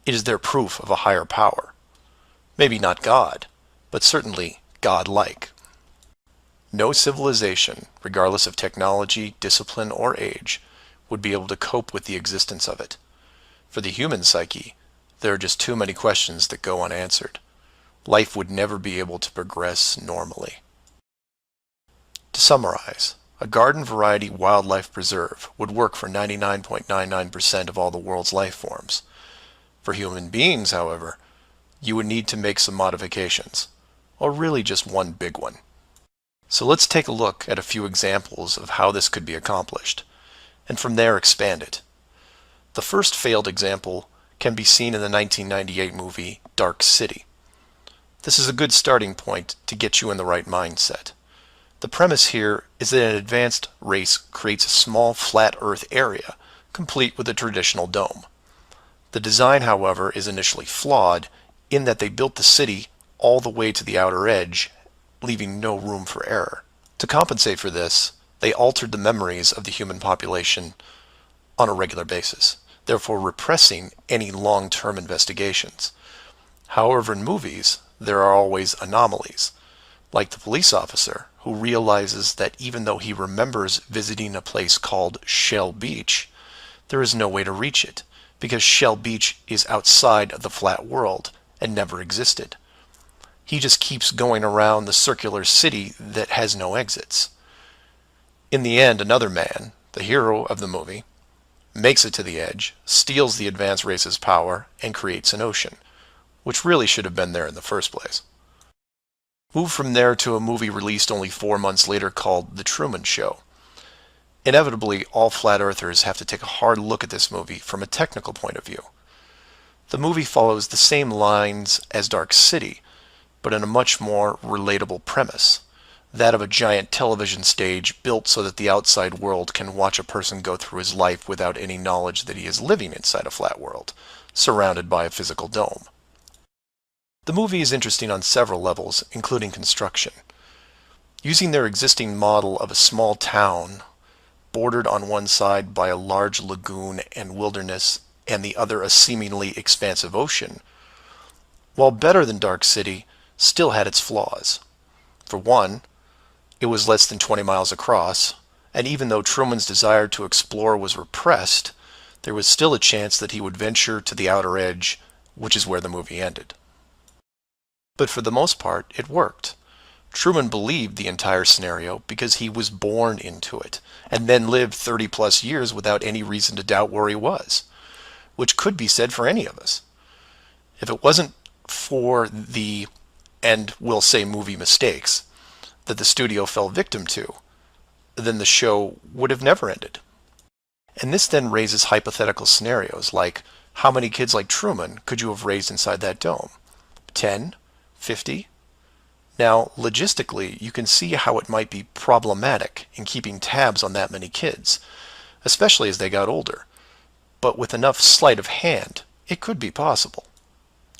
It is their proof of a higher power. Maybe not God, but certainly God-like. No civilization, regardless of technology, discipline, or age, would be able to cope with the existence of it. For the human psyche, there are just too many questions that go unanswered. Life would never be able to progress normally. To summarize, a garden variety wildlife preserve would work for 99.99% of all the world's life forms. For human beings, however, you would need to make some modifications, or really just one big one. So let's take a look at a few examples of how this could be accomplished. and from there expand it. The first failed example can be seen in the 1998 movie Dark City. This is a good starting point to get you in the right mindset. The premise here is that an advanced race creates a small flat Earth area, complete with a traditional dome. The design, however, is initially flawed in that they built the city all the way to the outer edge, leaving no room for error. To compensate for this, they altered the memories of the human population on a regular basis, therefore repressing any long-term investigations. However, in movies, there are always anomalies, like the police officer who realizes that even though he remembers visiting a place called Shell Beach, there is no way to reach it, because Shell Beach is outside of the flat world and never existed. He just keeps going around the circular city that has no exits. In the end, another man, the hero of the movie, makes it to the edge, steals the advanced race's power, and creates an ocean, which really should have been there in the first place. Move from there to a movie released only 4 months later called The Truman Show. Inevitably, all flat earthers have to take a hard look at this movie from a technical point of view. The movie follows the same lines as Dark City, but in a much more relatable premise, that of a giant television stage built so that the outside world can watch a person go through his life without any knowledge that he is living inside a flat world, surrounded by a physical dome. The movie is interesting on several levels, including construction. Using their existing model of a small town, bordered on one side by a large lagoon and wilderness, and the other a seemingly expansive ocean, while better than Dark City, still had its flaws. For one, it was less than 20 miles across, and even though Truman's desire to explore was repressed, there was still a chance that he would venture to the outer edge, which is where the movie ended. But for the most part, it worked. Truman believed the entire scenario because he was born into it, and then lived 30 plus years without any reason to doubt where he was, which could be said for any of us. If it wasn't for the, and we'll say movie mistakes, that the studio fell victim to, then the show would have never ended. And this then raises hypothetical scenarios like, how many kids like Truman could you have raised inside that dome? 10? 50? Now, logistically, you can see how it might be problematic in keeping tabs on that many kids, especially as they got older. But with enough sleight of hand, it could be possible.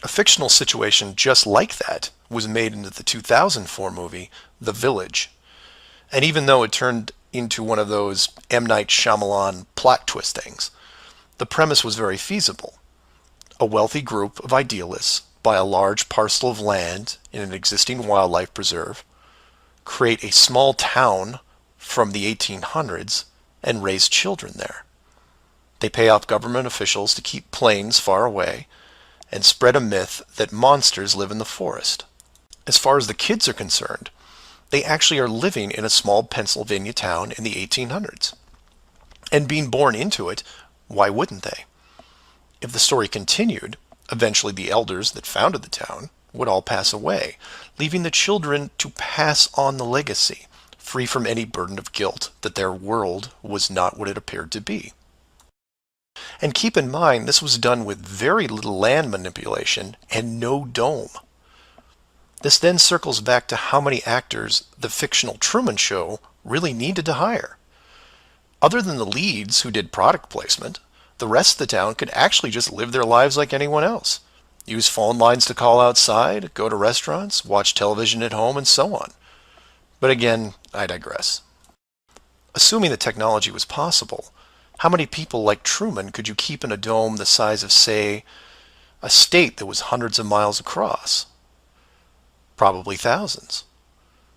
A fictional situation just like that was made into the 2004 movie, The Village. And even though it turned into one of those M. Night Shyamalan plot twist things, the premise was very feasible. A wealthy group of idealists buy a large parcel of land in an existing wildlife preserve, create a small town from the 1800s, and raise children there. They pay off government officials to keep planes far away, and spread a myth that monsters live in the forest. As far as the kids are concerned, they actually are living in a small Pennsylvania town in the 1800s. And being born into it, why wouldn't they? If the story continued, eventually the elders that founded the town would all pass away, leaving the children to pass on the legacy, free from any burden of guilt that their world was not what it appeared to be. And keep in mind, this was done with very little land manipulation and no dome. This then circles back to how many actors the fictional Truman Show really needed to hire. Other than the leads who did product placement, the rest of the town could actually just live their lives like anyone else. Use phone lines to call outside, go to restaurants, watch television at home, and so on. But again, I digress. Assuming the technology was possible, how many people like Truman could you keep in a dome the size of, say, a state that was hundreds of miles across? Probably thousands.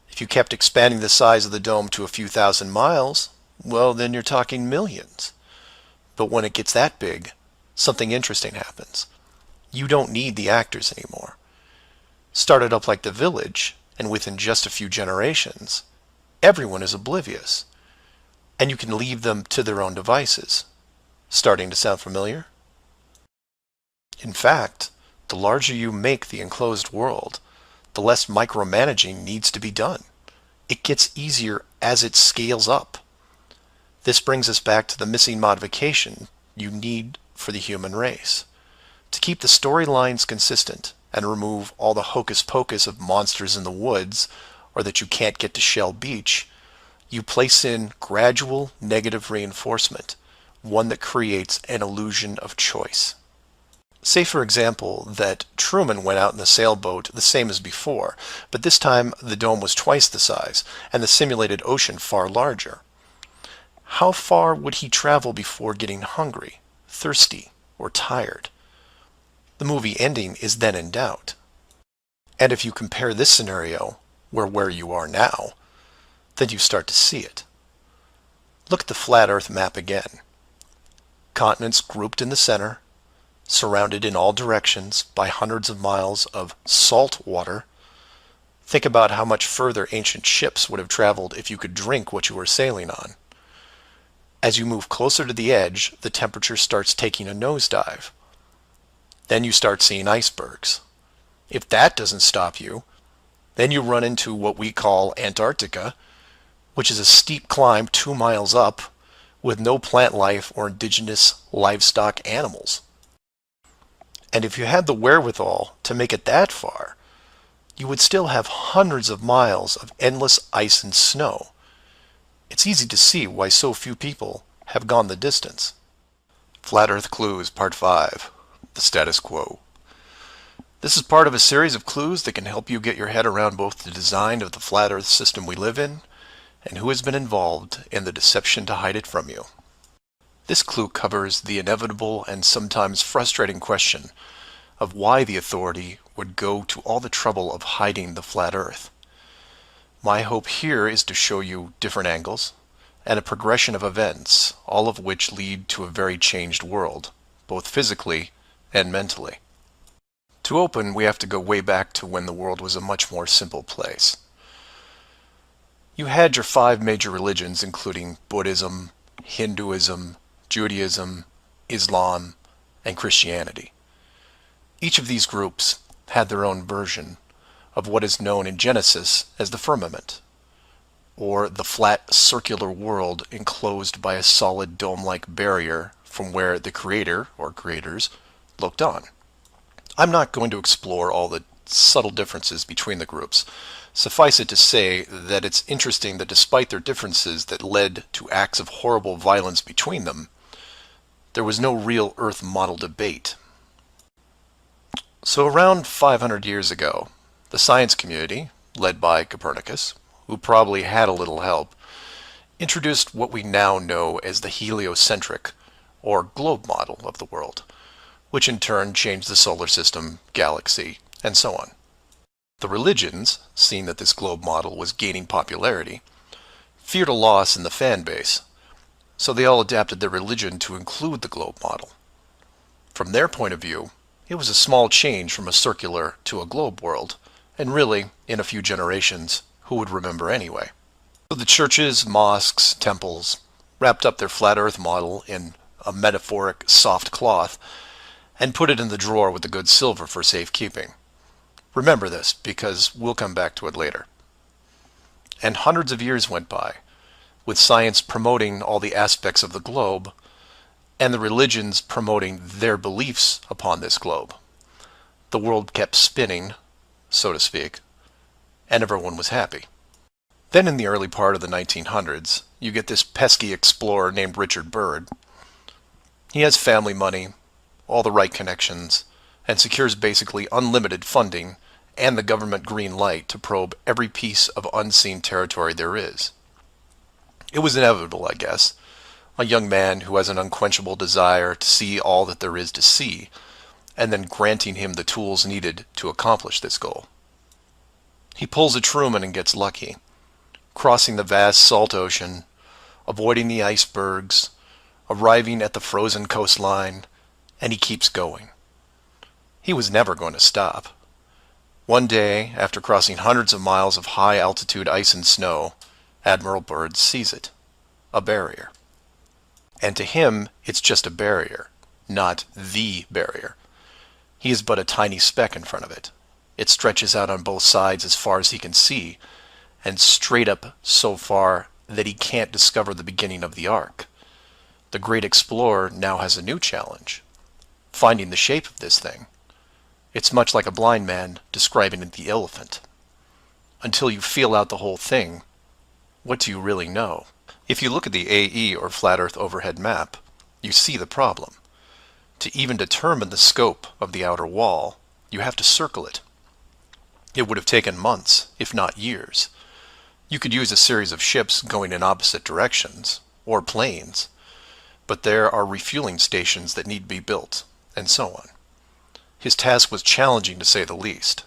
If you kept expanding the size of the dome to a few thousand miles, well, then you're talking millions. But when it gets that big, something interesting happens. You don't need the actors anymore. Started up like The Village, and within just a few generations, everyone is oblivious. And you can leave them to their own devices. Starting to sound familiar? In fact, the larger you make the enclosed world, the less micromanaging needs to be done. It gets easier as it scales up. This brings us back to the missing modification you need for the human race. To keep the storylines consistent and remove all the hocus pocus of monsters in the woods or that you can't get to Shell Beach, you place in gradual negative reinforcement, one that creates an illusion of choice. Say, for example, that Truman went out in the sailboat the same as before, but this time the dome was twice the size and the simulated ocean far larger. How far would he travel before getting hungry, thirsty, or tired? The movie ending is then in doubt. And if you compare this scenario where you are now, then you start to see it. Look at the flat Earth map again. Continents grouped in the center, surrounded in all directions by hundreds of miles of salt water. Think about how much further ancient ships would have traveled if you could drink what you were sailing on. As you move closer to the edge, the temperature starts taking a nosedive. Then you start seeing icebergs. If that doesn't stop you, then you run into what we call Antarctica, which is a steep climb 2 miles up with no plant life or indigenous livestock animals. And if you had the wherewithal to make it that far, you would still have hundreds of miles of endless ice and snow. It's easy to see why so few people have gone the distance. Flat Earth Clues, Part 5, The Status Quo. This is part of a series of clues that can help you get your head around both the design of the flat Earth system we live in and who has been involved in the deception to hide it from you. This clue covers the inevitable and sometimes frustrating question of why the authority would go to all the trouble of hiding the flat Earth. My hope here is to show you different angles and a progression of events, all of which lead to a very changed world, both physically and mentally. To open, we have to go way back to when the world was a much more simple place. You had your 5 major religions, including Buddhism, Hinduism, Judaism, Islam, and Christianity. Each of these groups had their own version of what is known in Genesis as the firmament, or the flat circular world enclosed by a solid dome-like barrier from where the creator, or creators, looked on. I'm not going to explore all the subtle differences between the groups. Suffice it to say that it's interesting that despite their differences that led to acts of horrible violence between them, there was no real Earth model debate. So around 500 years ago, the science community, led by Copernicus, who probably had a little help, introduced what we now know as the heliocentric, or globe model of the world, which in turn changed the solar system, galaxy, and so on. The religions, seeing that this globe model was gaining popularity, feared a loss in the fan base, so they all adapted their religion to include the globe model. From their point of view, it was a small change from a circular to a globe world, and really, in a few generations, who would remember anyway? So the churches, mosques, temples wrapped up their flat Earth model in a metaphoric soft cloth and put it in the drawer with the good silver for safekeeping. Remember this, because we'll come back to it later. And hundreds of years went by, with science promoting all the aspects of the globe, and the religions promoting their beliefs upon this globe. The world kept spinning, so to speak, and everyone was happy. Then in the early part of the 1900s, you get this pesky explorer named Richard Byrd. He has family money, all the right connections, and secures basically unlimited funding and the government green light to probe every piece of unseen territory there is. It was inevitable, I guess. A young man who has an unquenchable desire to see all that there is to see, and then granting him the tools needed to accomplish this goal. He pulls a Truman and gets lucky, crossing the vast salt ocean, avoiding the icebergs, arriving at the frozen coastline, and he keeps going. He was never going to stop. One day, after crossing hundreds of miles of high-altitude ice and snow, Admiral Byrd sees it, a barrier. And to him, it's just a barrier, not the barrier. He is but a tiny speck in front of it. It stretches out on both sides as far as he can see, and straight up so far that he can't discover the beginning of the arc. The great explorer now has a new challenge, finding the shape of this thing. It's much like a blind man describing the elephant. Until you feel out the whole thing, what do you really know? If you look at the AE, or Flat Earth Overhead Map, you see the problem. To even determine the scope of the outer wall, you have to circle it. It would have taken months, if not years. You could use a series of ships going in opposite directions, or planes, but there are refueling stations that need to be built, and so on. His task was challenging to say the least.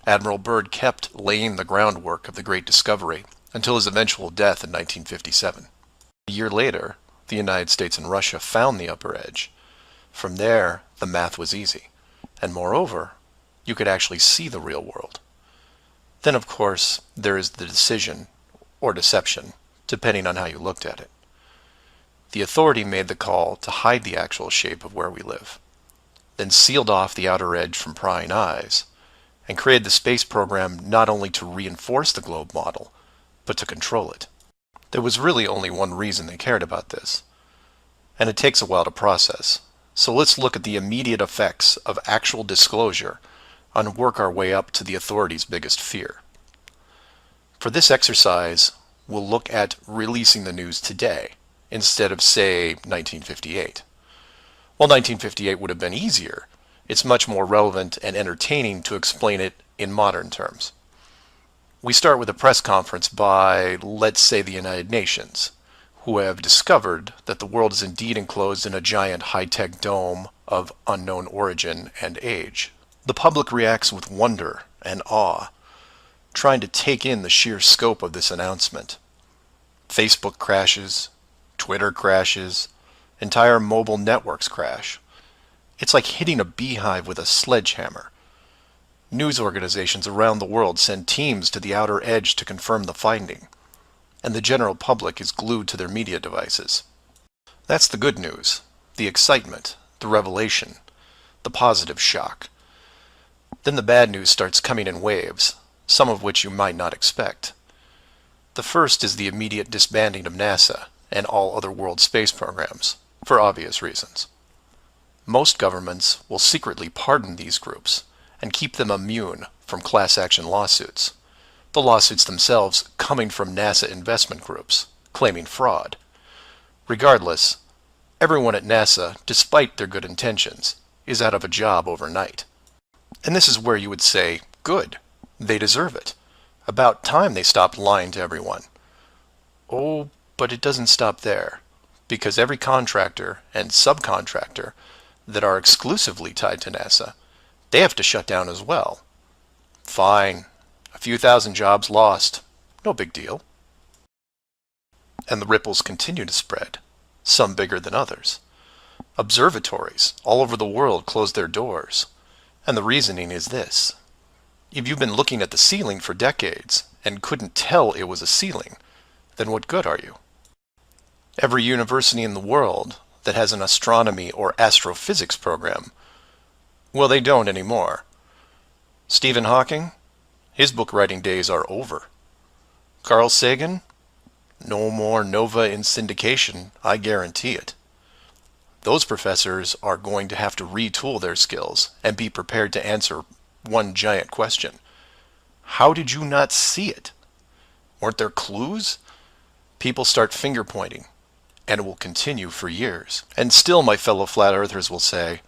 Admiral Byrd kept laying the groundwork of the great discovery until his eventual death in 1957. A year later, the United States and Russia found the upper edge. From there, the math was easy, and moreover, you could actually see the real world. Then, of course, there is the decision, or deception, depending on how you looked at it. The authority made the call to hide the actual shape of where we live, then sealed off the outer edge from prying eyes, and created the space program not only to reinforce the globe model, but to control it. There was really only one reason they cared about this, and it takes a while to process. So let's look at the immediate effects of actual disclosure and work our way up to the authorities' biggest fear. For this exercise, we'll look at releasing the news today, instead of, say, 1958. While 1958 would have been easier, it's much more relevant and entertaining to explain it in modern terms. We start with a press conference by, let's say, the United Nations, who have discovered that the world is indeed enclosed in a giant high-tech dome of unknown origin and age. The public reacts with wonder and awe, trying to take in the sheer scope of this announcement. Facebook crashes, Twitter crashes, entire mobile networks crash. It's like hitting a beehive with a sledgehammer. News organizations around the world send teams to the outer edge to confirm the finding, and the general public is glued to their media devices. That's the good news, the excitement, the revelation, the positive shock. Then the bad news starts coming in waves, some of which you might not expect. The first is the immediate disbanding of NASA and all other world space programs, for obvious reasons. Most governments will secretly pardon these groups and keep them immune from class action lawsuits, the lawsuits themselves coming from NASA investment groups, claiming fraud. Regardless, everyone at NASA, despite their good intentions, is out of a job overnight. And this is where you would say, good, they deserve it. About time they stopped lying to everyone. Oh, but it doesn't stop there, because every contractor and subcontractor that are exclusively tied to NASA, they have to shut down as well. Fine, a few thousand jobs lost, no big deal. And the ripples continue to spread, some bigger than others. Observatories all over the world close their doors, and the reasoning is this. If you've been looking at the ceiling for decades and couldn't tell it was a ceiling, then what good are you? Every university in the world that has an astronomy or astrophysics program, well, they don't anymore. Stephen Hawking, his book writing days are over. Carl Sagan, no more nova in syndication, I guarantee it. Those professors are going to have to retool their skills and be prepared to answer one giant question. How did you not see it? Weren't there clues? People start finger pointing, and it will continue for years. And still my fellow flat earthers will say,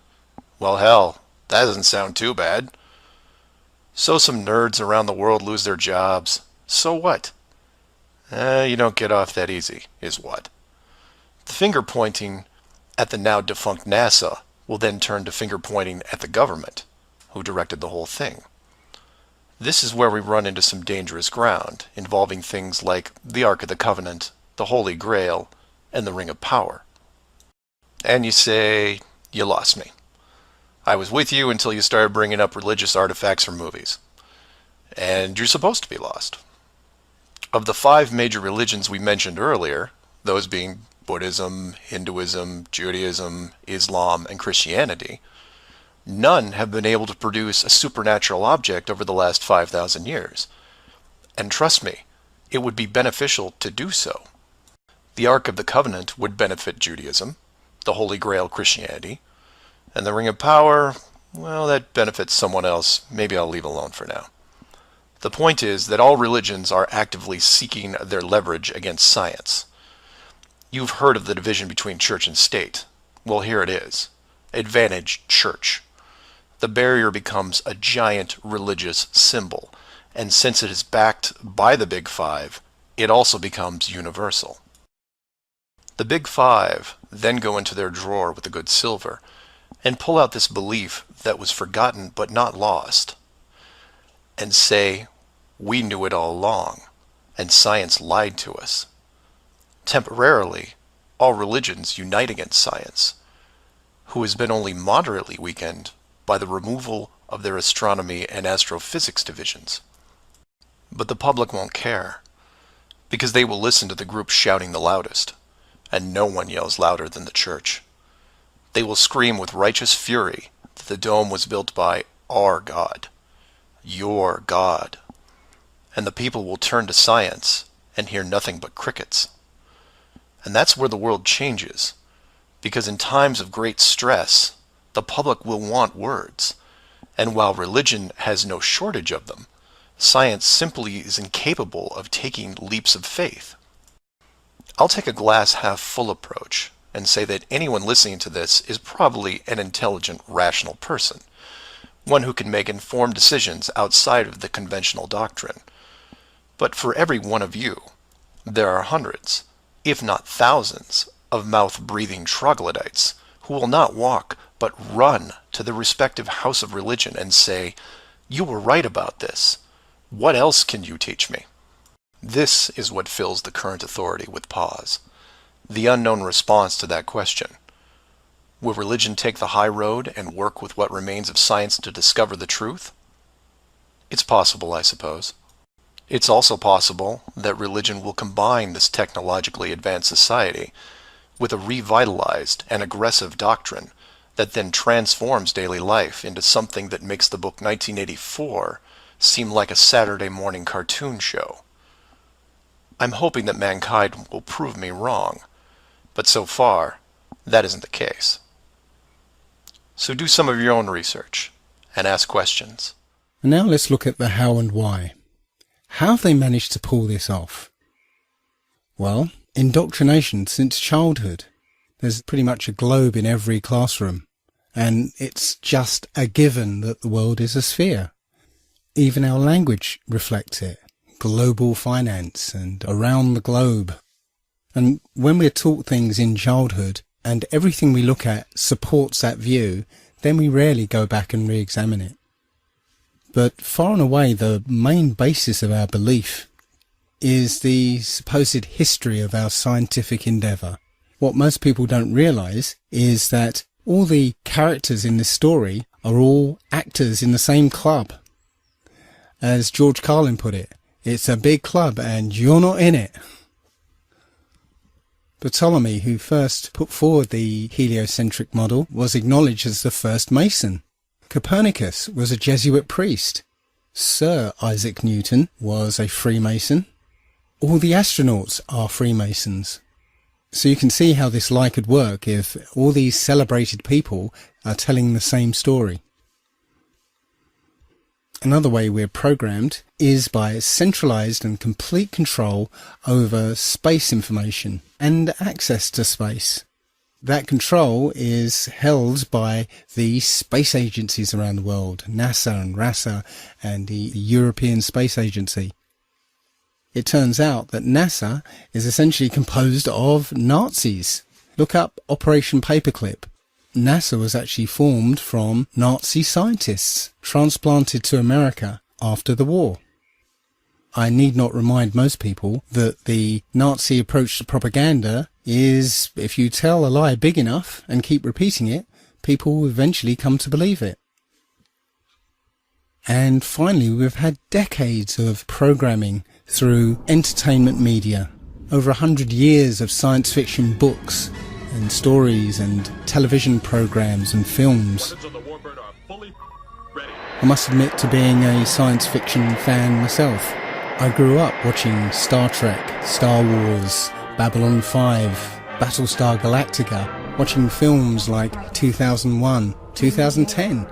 well, hell, that doesn't sound too bad. So some nerds around the world lose their jobs. So what? You don't get off that easy, is what. The finger pointing at the now defunct NASA will then turn to finger pointing at the government, who directed the whole thing. This is where we run into some dangerous ground, involving things like the Ark of the Covenant, the Holy Grail, and the Ring of Power. And you say, you lost me. I was with you until you started bringing up religious artifacts from movies. And you're supposed to be lost. Of the 5 major religions we mentioned earlier, those being Buddhism, Hinduism, Judaism, Islam, and Christianity, none have been able to produce a supernatural object over the last 5,000 years. And trust me, it would be beneficial to do so. The Ark of the Covenant would benefit Judaism, the Holy Grail Christianity, and the Ring of Power, well, that benefits someone else. Maybe I'll leave alone for now. The point is that all religions are actively seeking their leverage against science. You've heard of the division between church and state. Well, here it is. Advantage church. The barrier becomes a giant religious symbol, and since it is backed by the Big Five, it also becomes universal. The Big Five then go into their drawer with the good silver and pull out this belief that was forgotten but not lost, and say, we knew it all along, and science lied to us. Temporarily, all religions unite against science, who has been only moderately weakened by the removal of their astronomy and astrophysics divisions. But the public won't care, because they will listen to the group shouting the loudest, and no one yells louder than the church. They will scream with righteous fury that the dome was built by our God, your God, and the people will turn to science and hear nothing but crickets. And that's where the world changes, because in times of great stress, the public will want words, and while religion has no shortage of them, science simply is incapable of taking leaps of faith. I'll take a glass half full approach and say that anyone listening to this is probably an intelligent, rational person, one who can make informed decisions outside of the conventional doctrine. But for every one of you, there are hundreds, if not thousands, of mouth-breathing troglodytes who will not walk but run to the respective house of religion and say, you were right about this. What else can you teach me? This is what fills the current authority with pause. The unknown response to that question. Will religion take the high road and work with what remains of science to discover the truth? It's possible, I suppose. It's also possible that religion will combine this technologically advanced society with a revitalized and aggressive doctrine that then transforms daily life into something that makes the book 1984 seem like a Saturday morning cartoon show. I'm hoping that mankind will prove me wrong, but so far, that isn't the case. So do some of your own research and ask questions. And now let's look at the how and why. How have they managed to pull this off? Well, indoctrination since childhood. There's pretty much a globe in every classroom, and it's just a given that the world is a sphere. Even our language reflects it. Global finance and around the globe. And when we're taught things in childhood and everything we look at supports that view, then we rarely go back and re-examine it. But far and away the main basis of our belief is the supposed history of our scientific endeavour. What most people don't realise is that all the characters in this story are all actors in the same club. As George Carlin put it, it's a big club and you're not in it. Ptolemy, who first put forward the heliocentric model, was acknowledged as the first Mason. Copernicus was a Jesuit priest. Sir Isaac Newton was a Freemason. All the astronauts are Freemasons. So you can see how this lie could work if all these celebrated people are telling the same story. Another way we're programmed is by centralized and complete control over space information and access to space. That control is held by the space agencies around the world, NASA and RASA and the European Space Agency. It turns out that NASA is essentially composed of Nazis. Look up Operation Paperclip. NASA was actually formed from Nazi scientists transplanted to America after the war. I need not remind most people that the Nazi approach to propaganda is if you tell a lie big enough and keep repeating it, people will eventually come to believe it. And finally, we've had decades of programming through entertainment media, over 100 years of science fiction books and stories and television programs and films. I must admit to being a science fiction fan myself. I grew up watching Star Trek, Star Wars, Babylon 5, Battlestar Galactica, watching films like 2001, 2010.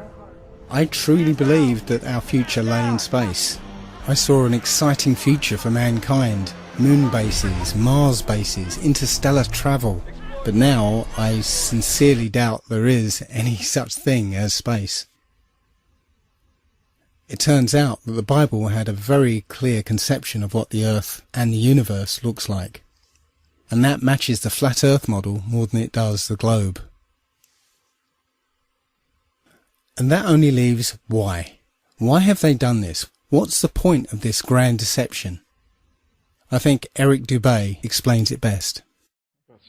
I truly believed that our future lay in space. I saw an exciting future for mankind. Moon bases, Mars bases, interstellar travel. But now I sincerely doubt there is any such thing as space. It turns out that the Bible had a very clear conception of what the Earth and the universe looks like. And that matches the flat Earth model more than it does the globe. And that only leaves why. Why have they done this? What's the point of this grand deception? I think Eric Dubay explains it best.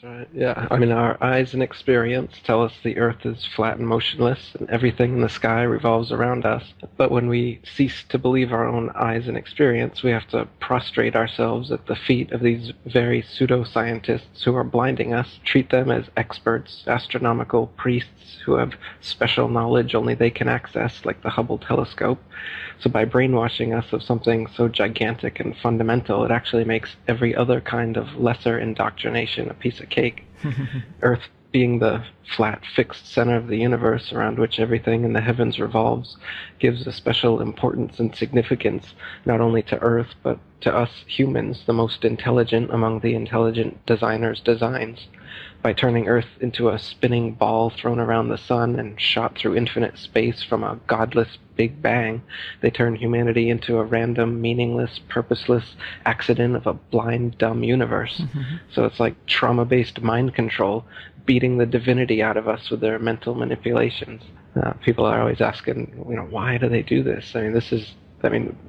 Right. Yeah, I mean, our eyes and experience tell us the Earth is flat and motionless, and everything in the sky revolves around us. But when we cease to believe our own eyes and experience, we have to prostrate ourselves at the feet of these very pseudo-scientists who are blinding us, treat them as experts, astronomical priests who have special knowledge only they can access, like the Hubble telescope. So by brainwashing us of something so gigantic and fundamental, it actually makes every other kind of lesser indoctrination a piece of cake. Earth being the flat, fixed center of the universe around which everything in the heavens revolves gives a special importance and significance not only to Earth, but to us humans, the most intelligent among the intelligent designers' designs. By turning Earth into a spinning ball thrown around the sun and shot through infinite space from a godless Big Bang, they turn humanity into a random, meaningless, purposeless accident of a blind, dumb universe. So it's like trauma-based mind control, beating the divinity out of us with their mental manipulations. People are always asking, why do they do this?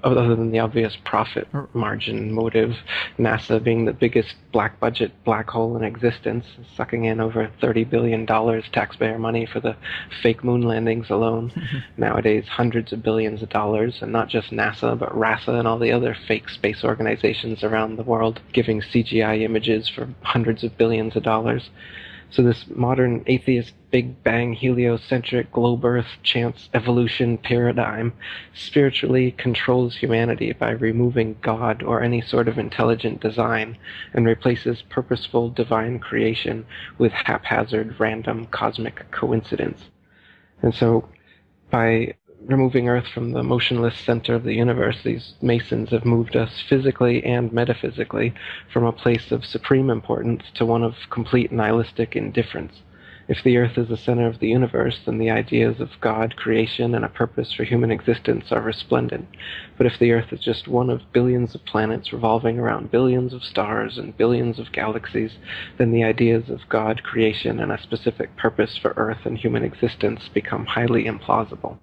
Other than the obvious profit margin motive, NASA being the biggest black budget black hole in existence, sucking in over $30 billion taxpayer money for the fake moon landings alone. Nowadays, hundreds of billions of dollars, and not just NASA, but RASA and all the other fake space organizations around the world, giving CGI images for hundreds of billions of dollars. So this modern atheist Big Bang heliocentric globe Earth chance evolution paradigm spiritually controls humanity by removing God or any sort of intelligent design and replaces purposeful divine creation with haphazard random cosmic coincidence. And so by removing Earth from the motionless center of the universe, these Masons have moved us physically and metaphysically from a place of supreme importance to one of complete nihilistic indifference. If the Earth is the center of the universe, then the ideas of God, creation, and a purpose for human existence are resplendent. But if the Earth is just one of billions of planets revolving around billions of stars and billions of galaxies, then the ideas of God, creation, and a specific purpose for Earth and human existence become highly implausible.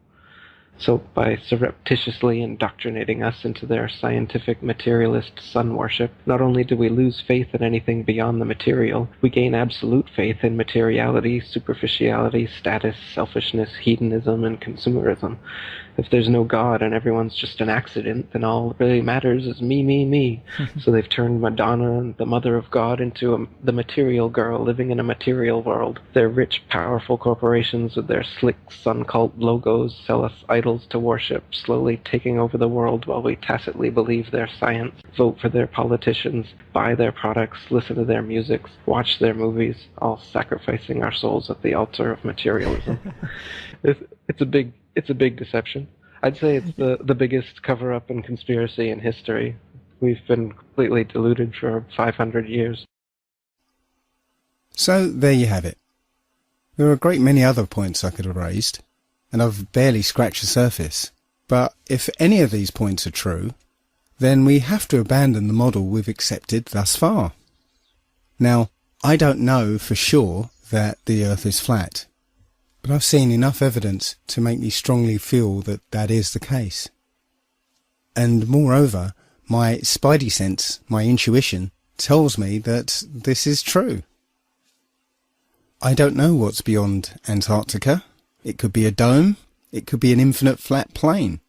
So by surreptitiously indoctrinating us into their scientific materialist sun worship, not only do we lose faith in anything beyond the material, we gain absolute faith in materiality, superficiality, status, selfishness, hedonism, and consumerism. If there's no God and everyone's just an accident, then all that really matters is me, me, me. So they've turned Madonna, the mother of God, into the material girl living in a material world. Their rich, powerful corporations with their slick sun cult logos sell us idols to worship, slowly taking over the world while we tacitly believe their science, vote for their politicians, buy their products, listen to their music, watch their movies, all sacrificing our souls at the altar of materialism. It's a big deception. I'd say it's the biggest cover-up and conspiracy in history. We've been completely deluded for 500 years. So there you have it. There are a great many other points I could have raised, and I've barely scratched the surface. But if any of these points are true, then we have to abandon the model we've accepted thus far. Now, I don't know for sure that the Earth is flat, but I've seen enough evidence to make me strongly feel that that is the case. And moreover, my spidey sense, my intuition, tells me that this is true. I don't know what's beyond Antarctica. It could be a dome. It could be an infinite flat plane.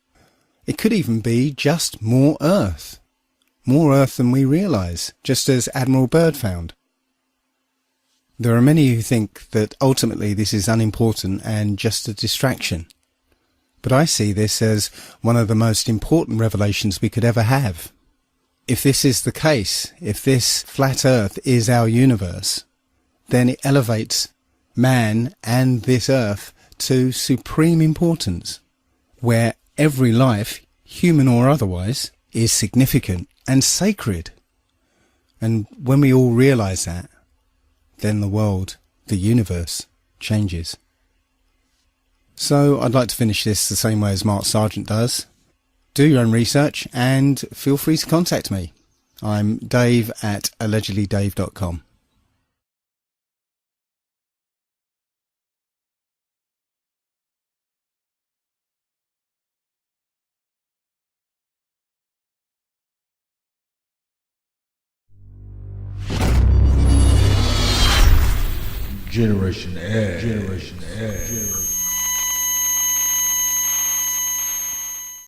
It could even be just more Earth. More Earth than we realise, just as Admiral Byrd found. There are many who think that ultimately this is unimportant and just a distraction. But I see this as one of the most important revelations we could ever have. if this is the case, if this flat Earth is our universe, then it elevates man and this Earth to supreme importance, where every life, human or otherwise, is significant and sacred. And when we all realise that, then the world, the universe, changes. So I'd like to finish this the same way as Mark Sargent does. Do your own research and feel free to contact me. I'm Dave at allegedlydave.com. Generation X.